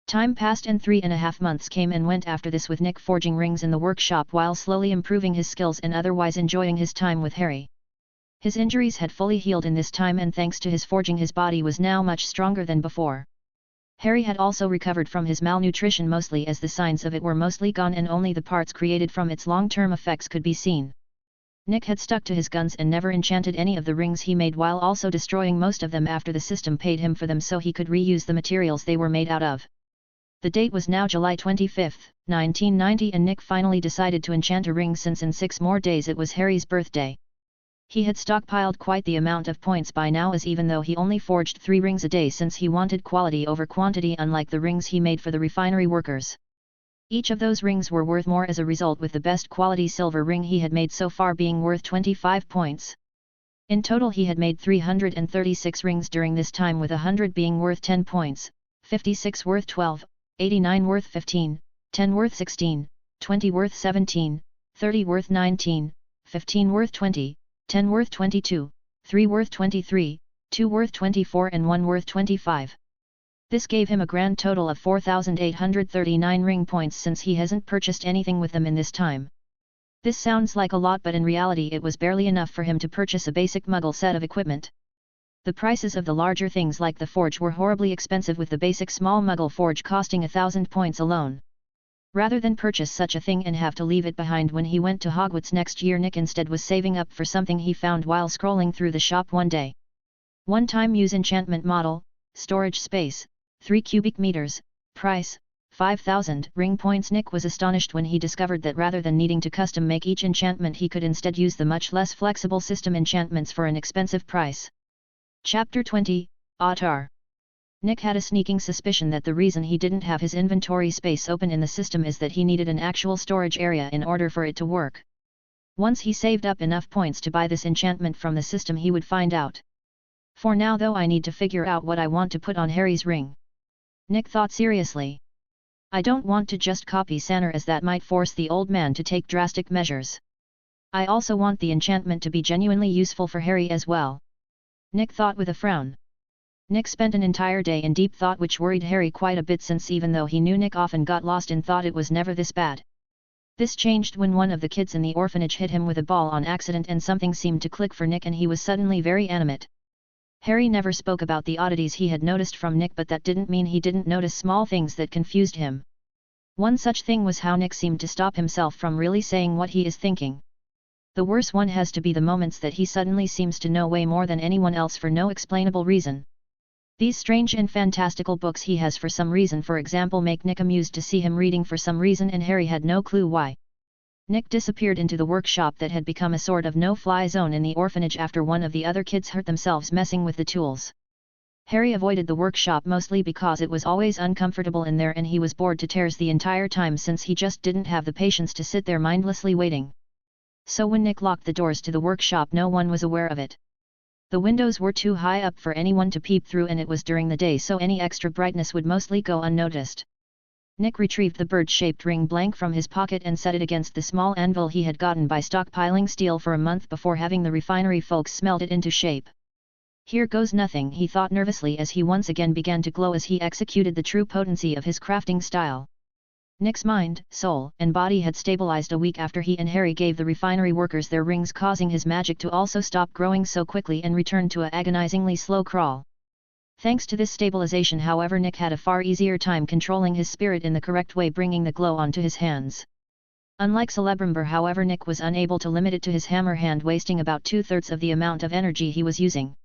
A: Time passed and 3.5 months came and went after this, with Nick forging rings in the workshop while slowly improving his skills and otherwise enjoying his time with Harry. His injuries had fully healed in this time, and thanks to his forging his body was now much stronger than before. Harry had also recovered from his malnutrition mostly, as the signs of it were mostly gone and only the parts created from its long-term effects could be seen. Nick had stuck to his guns and never enchanted any of the rings he made, while also destroying most of them after the system paid him for them so he could reuse the materials they were made out of. The date was now July 25, 1990, and Nick finally decided to enchant a ring, since in 6 more days it was Harry's birthday. He had stockpiled quite the amount of points by now, as even though he only forged 3 rings a day, since he wanted quality over quantity, unlike the rings he made for the refinery workers. Each of those rings were worth more as a result, with the best quality silver ring he had made so far being worth 25 points. In total he had made 336 rings during this time, with 100 being worth 10 points, 56 worth 12, 89 worth 15, 10 worth 16, 20 worth 17, 30 worth 19, 15 worth 20, 10 worth 22, 3 worth 23, 2 worth 24 and 1 worth 25. This gave him a grand total of 4,839 ring points since he hasn't purchased anything with them in this time. This sounds like a lot, but in reality it was barely enough for him to purchase a basic muggle set of equipment. The prices of the larger things like the forge were horribly expensive, with the basic small muggle forge costing 1,000 points alone. Rather than purchase such a thing and have to leave it behind when he went to Hogwarts next year, Nick instead was saving up for something he found while scrolling through the shop one day. One-time use enchantment model, storage space, 3 cubic meters, price, 5,000 ring points. Nick was astonished when he discovered that rather than needing to custom make each enchantment, he could instead use the much less flexible system enchantments for an expensive price. Chapter 20, Autar. Nick had a sneaking suspicion that the reason he didn't have his inventory space open in the system is that he needed an actual storage area in order for it to work. Once he saved up enough points to buy this enchantment from the system, he would find out. For now though, I need to figure out what I want to put on Harry's ring. Nick thought seriously. I don't want to just copy Sanner, as that might force the old man to take drastic measures. I also want the enchantment to be genuinely useful for Harry as well. Nick thought with a frown. Nick spent an entire day in deep thought, which worried Harry quite a bit, since even though he knew Nick often got lost in thought, it was never this bad. This changed when one of the kids in the orphanage hit him with a ball on accident, and something seemed to click for Nick and he was suddenly very animate. Harry never spoke about the oddities he had noticed from Nick, but that didn't mean he didn't notice small things that confused him. One such thing was how Nick seemed to stop himself from really saying what he is thinking. The worst one has to be the moments that he suddenly seems to know way more than anyone else for no explainable reason. These strange and fantastical books he has for some reason, for example, make Nick amused to see him reading for some reason, and Harry had no clue why. Nick disappeared into the workshop that had become a sort of no-fly zone in the orphanage after one of the other kids hurt themselves messing with the tools. Harry avoided the workshop mostly because it was always uncomfortable in there and he was bored to tears the entire time, since he just didn't have the patience to sit there mindlessly waiting. So when Nick locked the doors to the workshop, no one was aware of it. The windows were too high up for anyone to peep through, and it was during the day, so any extra brightness would mostly go unnoticed. Nick retrieved the bird-shaped ring blank from his pocket and set it against the small anvil he had gotten by stockpiling steel for a month before having the refinery folks smelt it into shape. Here goes nothing, he thought nervously as he once again began to glow as he executed the true potency of his crafting style. Nick's mind, soul, and body had stabilized a week after he and Harry gave the refinery workers their rings, causing his magic to also stop growing so quickly and return to a agonizingly slow crawl. Thanks to this stabilization, however, Nick had a far easier time controlling his spirit in the correct way, bringing the glow onto his hands. Unlike Celebrimbor, however, Nick was unable to limit it to his hammer hand, wasting about 2/3 of the amount of energy he was using.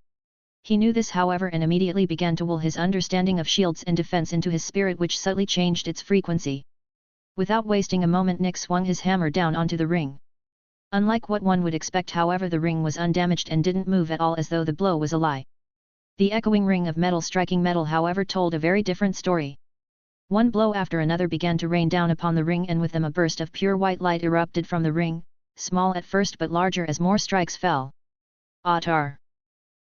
A: He knew this, however, and immediately began to will his understanding of shields and defense into his spirit, which subtly changed its frequency. Without wasting a moment, Nick swung his hammer down onto the ring. Unlike what one would expect, however, the ring was undamaged and didn't move at all, as though the blow was a lie. The echoing ring of metal striking metal, however, told a very different story. One blow after another began to rain down upon the ring, and with them a burst of pure white light erupted from the ring, small at first but larger as more strikes fell. Autar.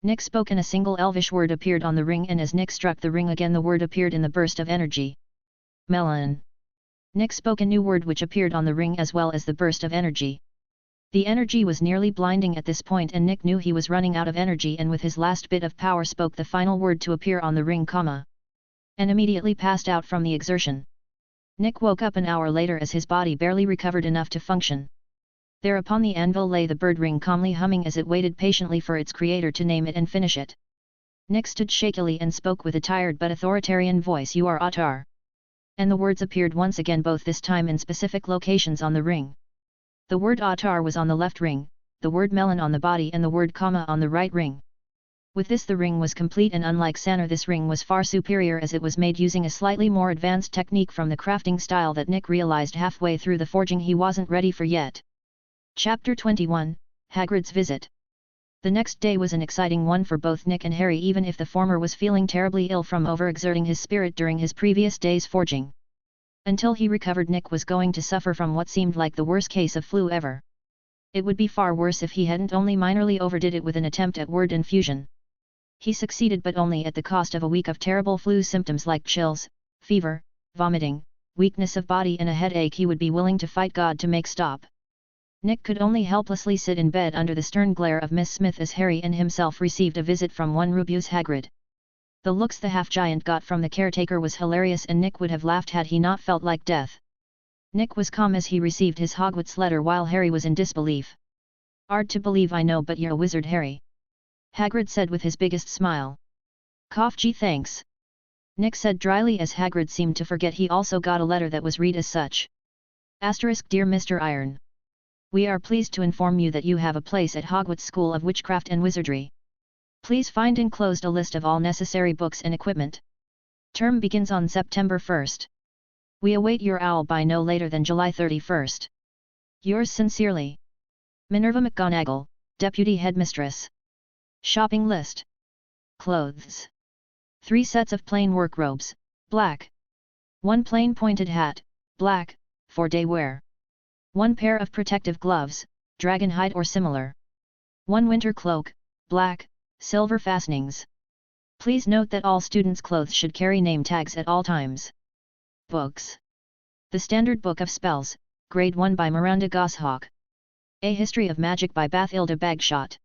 A: Nick spoke and a single elvish word appeared on the ring, and as Nick struck the ring again, the word appeared in the burst of energy. Melon. Nick spoke a new word which appeared on the ring as well as the burst of energy. The energy was nearly blinding at this point, and Nick knew he was running out of energy, and with his last bit of power spoke the final word to appear on the ring, and immediately passed out from the exertion. Nick woke up an hour later as his body barely recovered enough to function. There upon the anvil lay the bird ring, calmly humming as it waited patiently for its creator to name it and finish it. Nick stood shakily and spoke with a tired but authoritarian voice, "You are Autar." And the words appeared once again, both this time in specific locations on the ring. The word Autar was on the left ring, the word melon on the body, and the word on the right ring. With this the ring was complete, and unlike Sanner, this ring was far superior as it was made using a slightly more advanced technique from the crafting style that Nick realized halfway through the forging he wasn't ready for yet. Chapter 21, Hagrid's Visit. The next day was an exciting one for both Nick and Harry, even if the former was feeling terribly ill from overexerting his spirit during his previous day's forging. Until he recovered, Nick was going to suffer from what seemed like the worst case of flu ever. It would be far worse if he hadn't only minorly overdid it with an attempt at word infusion. He succeeded, but only at the cost of a week of terrible flu symptoms like chills, fever, vomiting, weakness of body and a headache he would be willing to fight God to make stop. Nick could only helplessly sit in bed under the stern glare of Miss Smith as Harry and himself received a visit from one Rubeus Hagrid. The looks the half-giant got from the caretaker was hilarious, and Nick would have laughed had he not felt like death. Nick was calm as he received his Hogwarts letter while Harry was in disbelief. "Hard to believe, I know, but you're a wizard, Harry," Hagrid said with his biggest smile. "Gee, thanks," Nick said dryly as Hagrid seemed to forget he also got a letter that was read as such. Dear Mr. Iron. We are pleased to inform you that you have a place at Hogwarts School of Witchcraft and Wizardry. Please find enclosed a list of all necessary books and equipment. Term begins on September 1st. We await your owl by no later than July 31st. Yours sincerely, Minerva McGonagall, Deputy Headmistress. Shopping list. Clothes. 3 sets of plain work robes, black. 1 plain pointed hat, black, for day wear. 1 pair of protective gloves, dragon hide or similar. 1 winter cloak, black, silver fastenings. Please note that all students' clothes should carry name tags at all times. Books. The Standard Book of Spells, Grade 1 by Miranda Goshawk. A History of Magic by Bathilda Bagshot.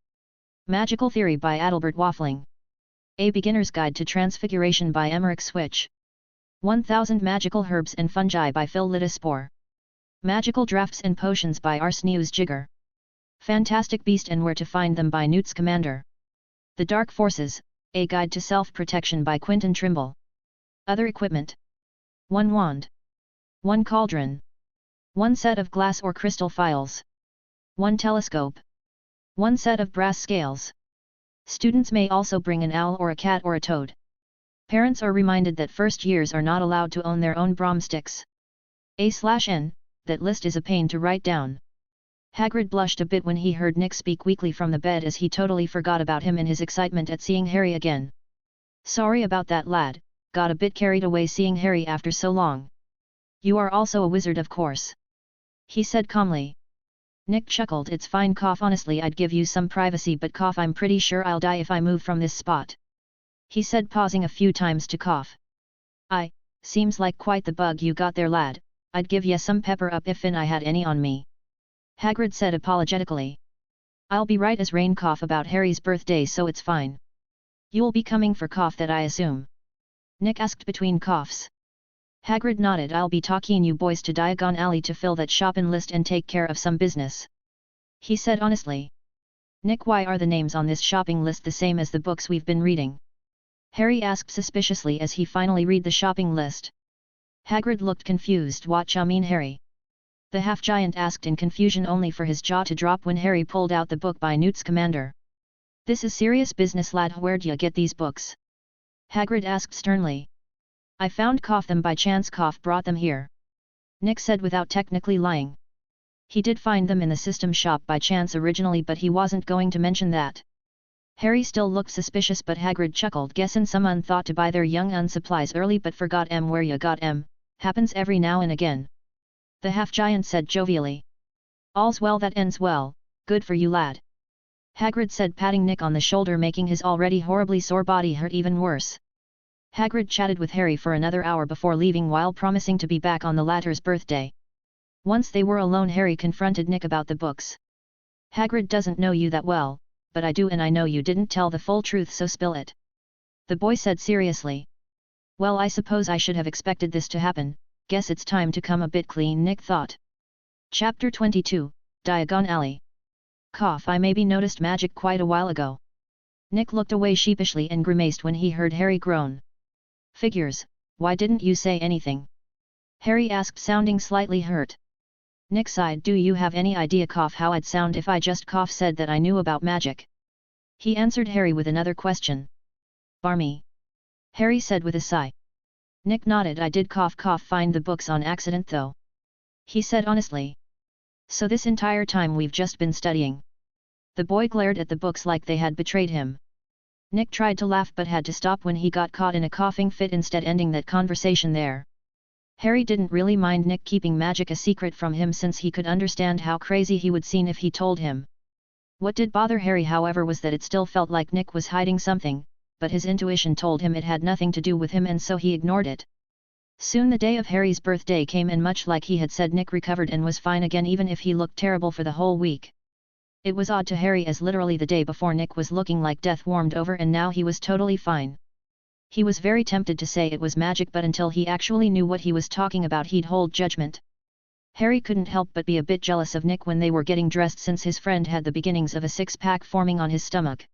A: Magical Theory by Adalbert Waffling. A Beginner's Guide to Transfiguration by Emmerich Switch. 1000 Magical Herbs and Fungi by Phil Littaspore. Magical Drafts and Potions by Arsenius Jigger. Fantastic Beast and Where to Find Them by Newt Scamander. The Dark Forces, A Guide to Self-Protection by Quentin Trimble. Other equipment. 1 wand. 1 cauldron. 1 set of glass or crystal files. 1 telescope. 1 set of brass scales. Students may also bring an owl or a cat or a toad. Parents are reminded that first years are not allowed to own their own broomsticks. A/N, that list is a pain to write down. Hagrid blushed a bit when he heard Nick speak weakly from the bed as he totally forgot about him in his excitement at seeing Harry again. "Sorry about that, lad, got a bit carried away seeing Harry after so long. You are also a wizard, of course," he said calmly. Nick chuckled. "It's fine, honestly I'd give you some privacy, but I'm pretty sure I'll die if I move from this spot," he said, pausing a few times to cough. Seems like quite the bug you got there, lad. I'd give ya some pepper up if I had any on me," Hagrid said apologetically. "I'll be right as rain about Harry's birthday, so it's fine. You'll be coming for that, I assume?" Nick asked between coughs. Hagrid nodded. "I'll be talking you boys to Diagon Alley to fill that shopping list and take care of some business," he said honestly. "Nick, why are the names on this shopping list the same as the books we've been reading?" Harry asked suspiciously as he finally read the shopping list. Hagrid looked confused. "What ya mean, Harry?" the half-giant asked in confusion, only for his jaw to drop when Harry pulled out the book by Newt Scamander. "This is serious business, lad. Where'd ya get these books?" Hagrid asked sternly. "I found them by chance. Brought them here," Nick said without technically lying. He did find them in the system shop by chance originally, but he wasn't going to mention that. Harry still looked suspicious, but Hagrid chuckled. "Guessin' someone thought to buy their young un supplies early but forgot where ya got happens every now and again," the half-giant said jovially. "All's well that ends well, good for you, lad," Hagrid said, patting Nick on the shoulder, making his already horribly sore body hurt even worse. Hagrid chatted with Harry for another hour before leaving, while promising to be back on the latter's birthday. Once they were alone, Harry confronted Nick about the books. "Hagrid doesn't know you that well, but I do, and I know you didn't tell the full truth, so spill it," the boy said seriously. "Well, I suppose I should have expected this to happen. Guess it's time to come a bit clean," Nick thought. Chapter 22, Diagon Alley. "I maybe noticed magic quite a while ago." Nick looked away sheepishly and grimaced when he heard Harry groan. "Figures, why didn't you say anything?" Harry asked, sounding slightly hurt. Nick sighed. "Do you have any idea how I'd sound if I just said that I knew about magic?" he answered Harry with another question. "Barmy," Harry said with a sigh. Nick nodded. "I did find the books on accident though," he said honestly. "So this entire time we've just been studying?" The boy glared at the books like they had betrayed him. Nick tried to laugh but had to stop when he got caught in a coughing fit, instead ending that conversation there. Harry didn't really mind Nick keeping magic a secret from him, since he could understand how crazy he would seem if he told him. What did bother Harry, however, was that it still felt like Nick was hiding something, but his intuition told him it had nothing to do with him, and so he ignored it. Soon the day of Harry's birthday came, and much like he had said, Nick recovered and was fine again, even if he looked terrible for the whole week. It was odd to Harry, as literally the day before Nick was looking like death warmed over and now he was totally fine. He was very tempted to say it was magic, but until he actually knew what he was talking about he'd hold judgment. Harry couldn't help but be a bit jealous of Nick when they were getting dressed, since his friend had the beginnings of a six-pack forming on his stomach.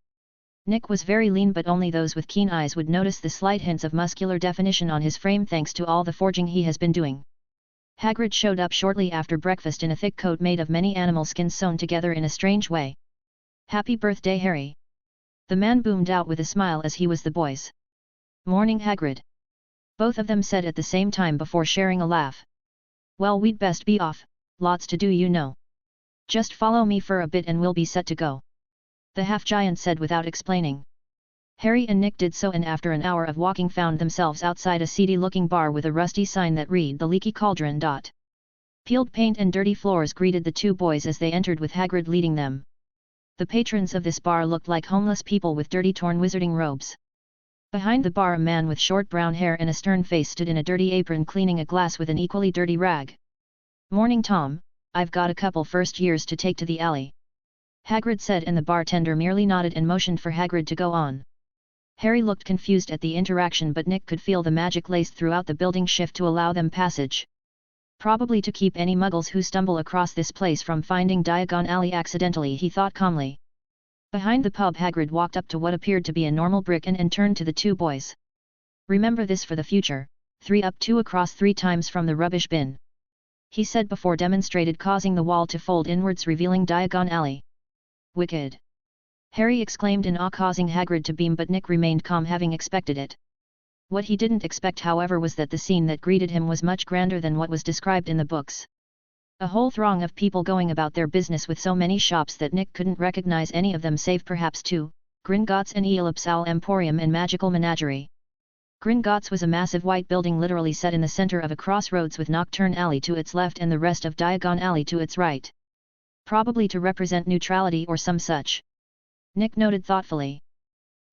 A: Nick was very lean, but only those with keen eyes would notice the slight hints of muscular definition on his frame thanks to all the forging he has been doing. Hagrid showed up shortly after breakfast in a thick coat made of many animal skins sewn together in a strange way. "Happy birthday, Harry!" the man boomed out with a smile as he was the boys. "Morning, Hagrid!" both of them said at the same time before sharing a laugh. "Well, we'd best be off, lots to do, you know. Just follow me for a bit and we'll be set to go," the half-giant said without explaining. Harry and Nick did so, and after an hour of walking found themselves outside a seedy-looking bar with a rusty sign that read "The Leaky Cauldron." Peeled paint and dirty floors greeted the two boys as they entered, with Hagrid leading them. The patrons of this bar looked like homeless people with dirty, torn wizarding robes. Behind the bar, a man with short brown hair and a stern face stood in a dirty apron cleaning a glass with an equally dirty rag. "Morning, Tom, I've got a couple first years to take to the alley," Hagrid said, and the bartender merely nodded and motioned for Hagrid to go on. Harry looked confused at the interaction, but Nick could feel the magic lace throughout the building shift to allow them passage. Probably to keep any muggles who stumble across this place from finding Diagon Alley accidentally, he thought calmly. Behind the pub, Hagrid walked up to what appeared to be a normal brick and turned to the two boys. "Remember this for the future, 3 up 2 across 3 times from the rubbish bin," he said before demonstrated, causing the wall to fold inwards revealing Diagon Alley. "Wicked!" Harry exclaimed in awe, causing Hagrid to beam, but Nick remained calm, having expected it. What he didn't expect, however, was that the scene that greeted him was much grander than what was described in the books. A whole throng of people going about their business, with so many shops that Nick couldn't recognize any of them save perhaps 2, Gringotts and Ellipsal Emporium and Magical Menagerie. Gringotts was a massive white building literally set in the center of a crossroads, with Nocturne Alley to its left and the rest of Diagon Alley to its right. Probably to represent neutrality or some such, Nick noted thoughtfully.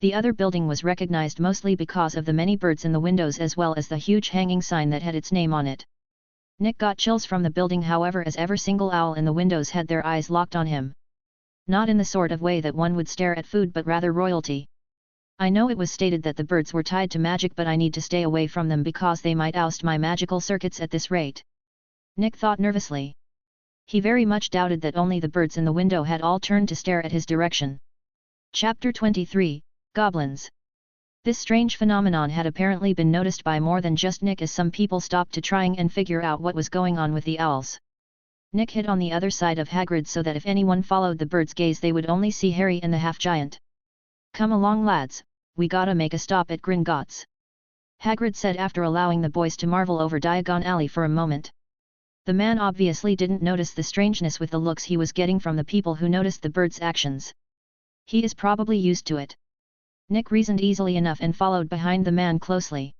A: The other building was recognized mostly because of the many birds in the windows, as well as the huge hanging sign that had its name on it. Nick got chills from the building, however, as every single owl in the windows had their eyes locked on him. Not in the sort of way that one would stare at food, but rather royalty. "I know it was stated that the birds were tied to magic, but I need to stay away from them because they might oust my magical circuits at this rate," Nick thought nervously. He very much doubted that only the birds in the window had all turned to stare at his direction. Chapter 23, Goblins. This strange phenomenon had apparently been noticed by more than just Nick, as some people stopped to trying and figure out what was going on with the owls. Nick hid on the other side of Hagrid so that if anyone followed the bird's gaze they would only see Harry and the half-giant. "Come along, lads, we gotta make a stop at Gringotts," Hagrid said after allowing the boys to marvel over Diagon Alley for a moment. The man obviously didn't notice the strangeness with the looks he was getting from the people who noticed the bird's actions. He is probably used to it, Nick reasoned easily enough, and followed behind the man closely.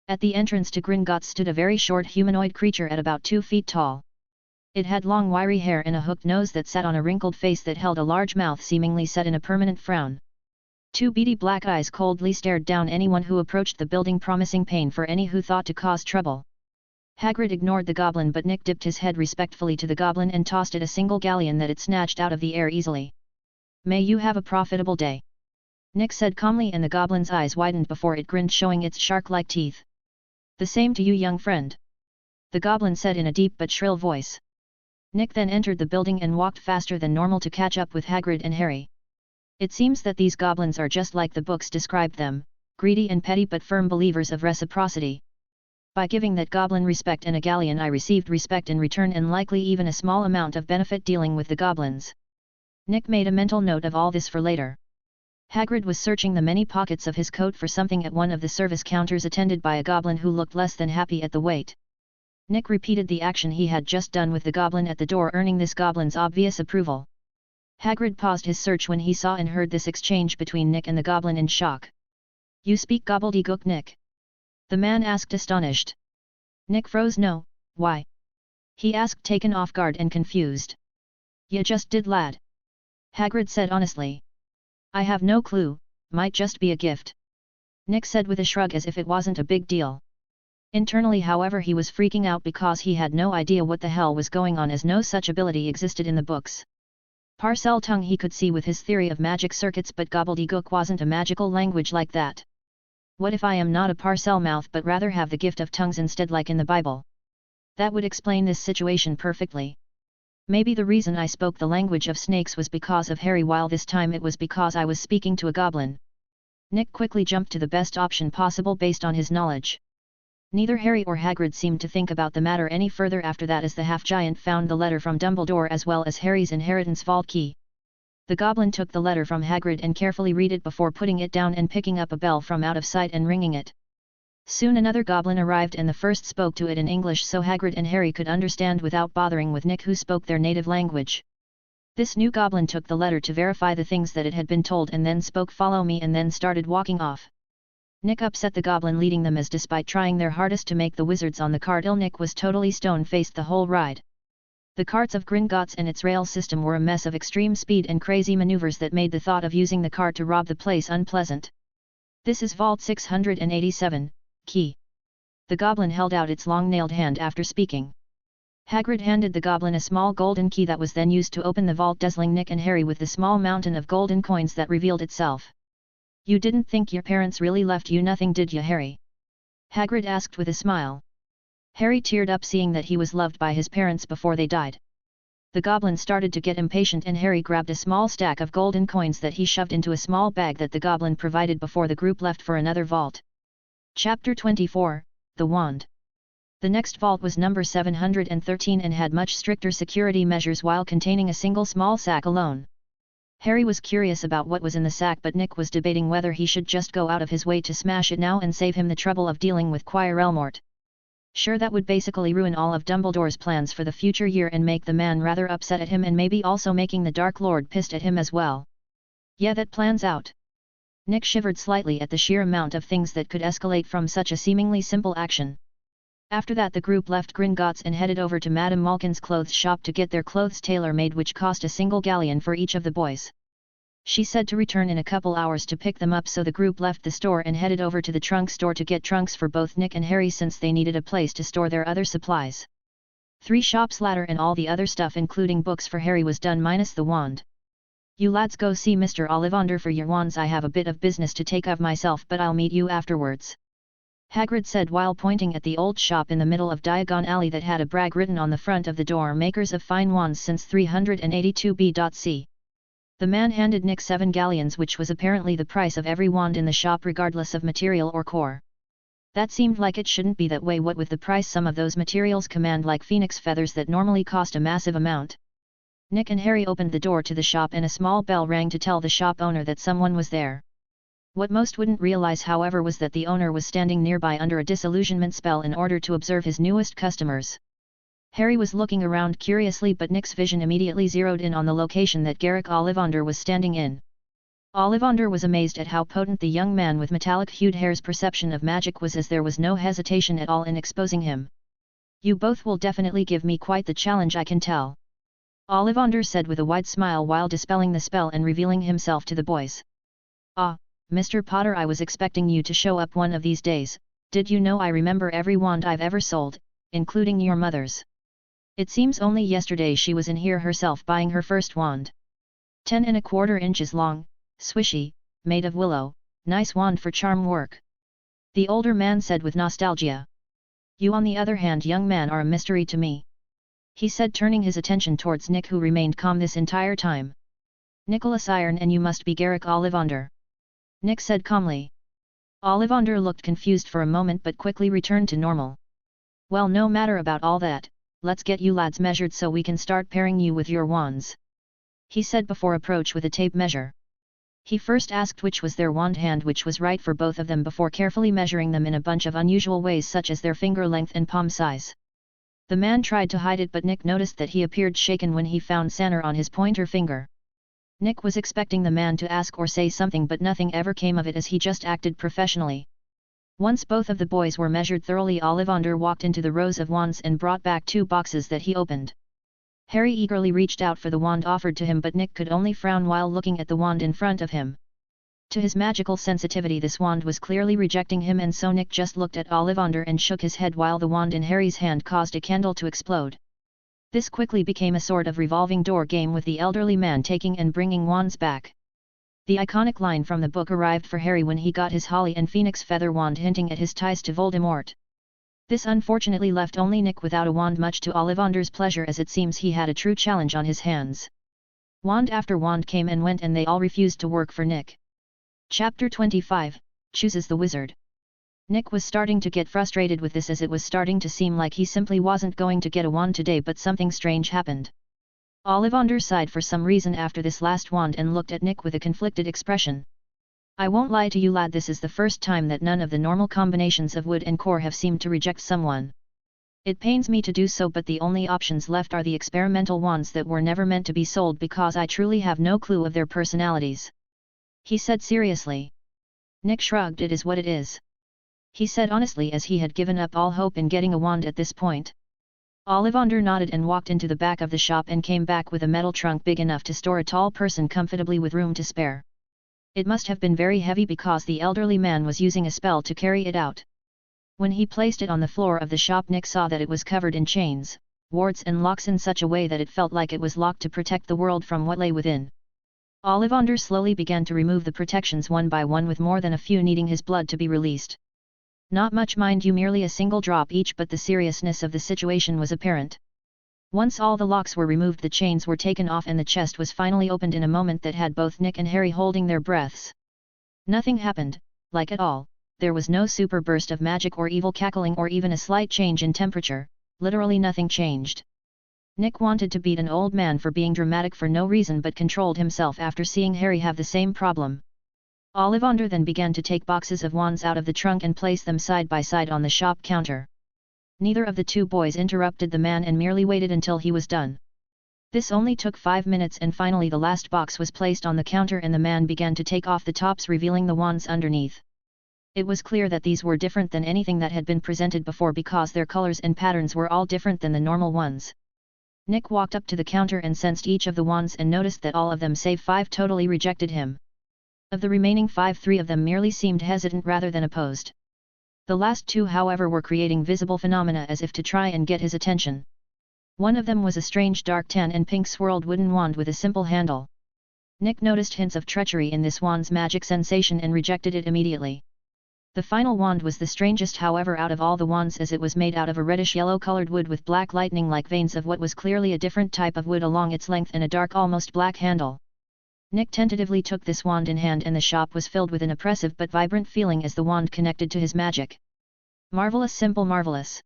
A: At the entrance to Gringotts stood a very short humanoid creature at about 2 feet tall. It had long wiry hair and a hooked nose that sat on a wrinkled face that held a large mouth seemingly set in a permanent frown. 2 beady black eyes coldly stared down anyone who approached the building, promising pain for any who thought to cause trouble. Hagrid ignored the goblin, but Nick dipped his head respectfully to the goblin and tossed it a single galleon that it snatched out of the air easily. "May you have a profitable day," Nick said calmly, and the goblin's eyes widened before it grinned, showing its shark-like teeth. "The same to you, young friend," the goblin said in a deep but shrill voice. Nick then entered the building and walked faster than normal to catch up with Hagrid and Harry. It seems that these goblins are just like the books described them, greedy and petty but firm believers of reciprocity. By giving that goblin respect and a galleon, I received respect in return, and likely even a small amount of benefit dealing with the goblins. Nick made a mental note of all this for later. Hagrid was searching the many pockets of his coat for something at one of the service counters, attended by a goblin who looked less than happy at the wait. Nick repeated the action he had just done with the goblin at the door, earning this goblin's obvious approval. Hagrid paused his search when he saw and heard this exchange between Nick and the goblin in shock. "You speak gobbledygook, Nick?" the man asked, astonished. Nick froze. "No, why?" he asked, taken off guard and confused. "Ya just did, lad," Hagrid said honestly. "I have no clue, might just be a gift," Nick said with a shrug as if it wasn't a big deal. Internally however he was freaking out because he had no idea what the hell was going on, as no such ability existed in the books. Parcel tongue he could see with his theory of magic circuits, but gobbledygook wasn't a magical language like that. What if I am not a parcel mouth but rather have the gift of tongues instead, like in the Bible? That would explain this situation perfectly. Maybe the reason I spoke the language of snakes was because of Harry, while this time it was because I was speaking to a goblin. Nick quickly jumped to the best option possible based on his knowledge. Neither Harry or Hagrid seemed to think about the matter any further after that, as the half-giant found the letter from Dumbledore as well as Harry's inheritance vault key. The goblin took the letter from Hagrid and carefully read it before putting it down and picking up a bell from out of sight and ringing it. Soon another goblin arrived, and the first spoke to it in English so Hagrid and Harry could understand without bothering with Nick, who spoke their native language. This new goblin took the letter to verify the things that it had been told and then spoke "follow me" and then started walking off. Nick upset the goblin leading them, as despite trying their hardest to make the wizards on the cart ill, Nick was totally stone-faced the whole ride. The carts of Gringotts and its rail system were a mess of extreme speed and crazy maneuvers that made the thought of using the cart to rob the place unpleasant. "This is Vault 687, key." The goblin held out its long-nailed hand after speaking. Hagrid handed the goblin a small golden key that was then used to open the vault, dazzling Nick and Harry with the small mountain of golden coins that revealed itself. "You didn't think your parents really left you nothing, did you, Harry?" Hagrid asked with a smile. Harry teared up seeing that he was loved by his parents before they died. The goblin started to get impatient, and Harry grabbed a small stack of golden coins that he shoved into a small bag that the goblin provided before the group left for another vault. Chapter 24, The Wand. The next vault was number 713 and had much stricter security measures while containing a single small sack alone. Harry was curious about what was in the sack, but Nick was debating whether he should just go out of his way to smash it now and save him the trouble of dealing with Quirrellmort. Sure, that would basically ruin all of Dumbledore's plans for the future year and make the man rather upset at him, and maybe also making the Dark Lord pissed at him as well. Yeah, that plan's out. Nick shivered slightly at the sheer amount of things that could escalate from such a seemingly simple action. After that the group left Gringotts and headed over to Madame Malkin's clothes shop to get their clothes tailor-made, which cost a single galleon for each of the boys. She said to return in a couple hours to pick them up, so the group left the store and headed over to the trunk store to get trunks for both Nick and Harry, since they needed a place to store their other supplies. 3 shops later and all the other stuff including books for Harry was done minus the wand. "You lads go see Mr. Ollivander for your wands, I have a bit of business to take of myself, but I'll meet you afterwards," Hagrid said while pointing at the old shop in the middle of Diagon Alley that had a brag written on the front of the door, "Makers of fine wands since 382 B.C. The man handed Nick 7 galleons, which was apparently the price of every wand in the shop regardless of material or core. That seemed like it shouldn't be that way, what with the price some of those materials command, like phoenix feathers that normally cost a massive amount. Nick and Harry opened the door to the shop and a small bell rang to tell the shop owner that someone was there. What most wouldn't realize, however, was that the owner was standing nearby under a disillusionment spell in order to observe his newest customers. Harry was looking around curiously, but Nick's vision immediately zeroed in on the location that Garrick Ollivander was standing in. Ollivander was amazed at how potent the young man with metallic-hued hair's perception of magic was, as there was no hesitation at all in exposing him. "You both will definitely give me quite the challenge, I can tell," Ollivander said with a wide smile while dispelling the spell and revealing himself to the boys. "Ah, Mr. Potter, I was expecting you to show up one of these days. Did you know I remember every wand I've ever sold, including your mother's? It seems only yesterday she was in here herself buying her first wand. 10¼ inches long, swishy, made of willow, nice wand for charm work," the older man said with nostalgia. "You on the other hand, young man, are a mystery to me," he said, turning his attention towards Nick, who remained calm this entire time. "Nicholas Iron, and you must be Garrick Ollivander," Nick said calmly. Ollivander looked confused for a moment but quickly returned to normal. "Well, no matter about all that, let's get you lads measured so we can start pairing you with your wands," he said before approach with a tape measure. He first asked which was their wand hand, which was right for both of them, before carefully measuring them in a bunch of unusual ways such as their finger length and palm size. The man tried to hide it, but Nick noticed that he appeared shaken when he found Sanner on his pointer finger. Nick was expecting the man to ask or say something, but nothing ever came of it, as he just acted professionally. Once both of the boys were measured thoroughly, Ollivander walked into the rows of wands and brought back 2 boxes that he opened. Harry eagerly reached out for the wand offered to him, but Nick could only frown while looking at the wand in front of him. To his magical sensitivity this wand was clearly rejecting him, and so Nick just looked at Ollivander and shook his head while the wand in Harry's hand caused a candle to explode. This quickly became a sort of revolving door game with the elderly man taking and bringing wands back. The iconic line from the book arrived for Harry when he got his Holly and Phoenix feather wand, hinting at his ties to Voldemort. This unfortunately left only Nick without a wand, much to Ollivander's pleasure, as it seems he had a true challenge on his hands. Wand after wand came and went, and they all refused to work for Nick. Chapter 25, Chooses the Wizard. Nick was starting to get frustrated with this, as it was starting to seem like he simply wasn't going to get a wand today, but something strange happened. Ollivander sighed for some reason after this last wand and looked at Nick with a conflicted expression. I won't lie to you, lad, this is the first time that none of the normal combinations of wood and core have seemed to reject someone. It pains me to do so, but the only options left are the experimental wands that were never meant to be sold, because I truly have no clue of their personalities. He said seriously. Nick shrugged. It is what it is. He said honestly, as he had given up all hope in getting a wand at this point. Ollivander nodded and walked into the back of the shop and came back with a metal trunk big enough to store a tall person comfortably with room to spare. It must have been very heavy, because the elderly man was using a spell to carry it out. When he placed it on the floor of the shop, Nick saw that it was covered in chains, wards and locks in such a way that it felt like it was locked to protect the world from what lay within. Ollivander slowly began to remove the protections one by one, with more than a few needing his blood to be released. Not much, mind you, merely a single drop each, but the seriousness of the situation was apparent. Once all the locks were removed, the chains were taken off, and the chest was finally opened in a moment that had both Nick and Harry holding their breaths. Nothing happened, like at all. There was no super burst of magic or evil cackling or even a slight change in temperature. Literally nothing changed. Nick wanted to beat an old man for being dramatic for no reason, but controlled himself after seeing Harry have the same problem. Ollivander then began to take boxes of wands out of the trunk and place them side by side on the shop counter. Neither of the two boys interrupted the man and merely waited until he was done. This only took 5 minutes, and finally the last box was placed on the counter and the man began to take off the tops, revealing the wands underneath. It was clear that these were different than anything that had been presented before, because their colors and patterns were all different than the normal ones. Nick walked up to the counter and sensed each of the wands and noticed that all of them save 5 totally rejected him. Of the remaining 5, 3 of them merely seemed hesitant rather than opposed. The last 2, however, were creating visible phenomena as if to try and get his attention. One of them was a strange dark tan and pink swirled wooden wand with a simple handle. Nick noticed hints of treachery in this wand's magic sensation and rejected it immediately. The final wand was the strangest, however, out of all the wands, as it was made out of a reddish-yellow colored wood with black lightning-like veins of what was clearly a different type of wood along its length and a dark, almost black handle. Nick tentatively took this wand in hand, and the shop was filled with an oppressive but vibrant feeling as the wand connected to his magic. Marvelous, simple, marvelous.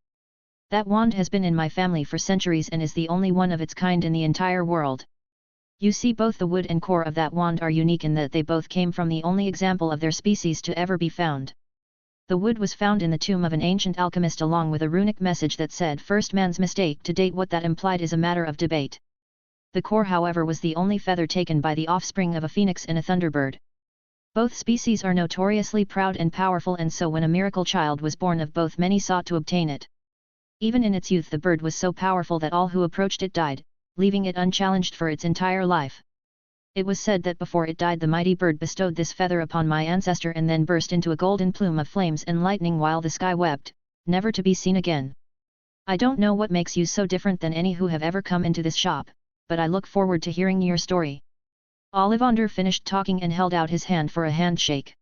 A: That wand has been in my family for centuries and is the only one of its kind in the entire world. You see, both the wood and core of that wand are unique in that they both came from the only example of their species to ever be found. The wood was found in the tomb of an ancient alchemist along with a runic message that said first man's mistake. To date, what that implied is a matter of debate. The core, however, was the only feather taken by the offspring of a phoenix and a thunderbird. Both species are notoriously proud and powerful, and so when a miracle child was born of both, many sought to obtain it. Even in its youth, the bird was so powerful that all who approached it died, leaving it unchallenged for its entire life. It was said that before it died, the mighty bird bestowed this feather upon my ancestor and then burst into a golden plume of flames and lightning while the sky wept, never to be seen again. I don't know what makes you so different than any who have ever come into this shop, but I look forward to hearing your story. Ollivander finished talking and held out his hand for a handshake.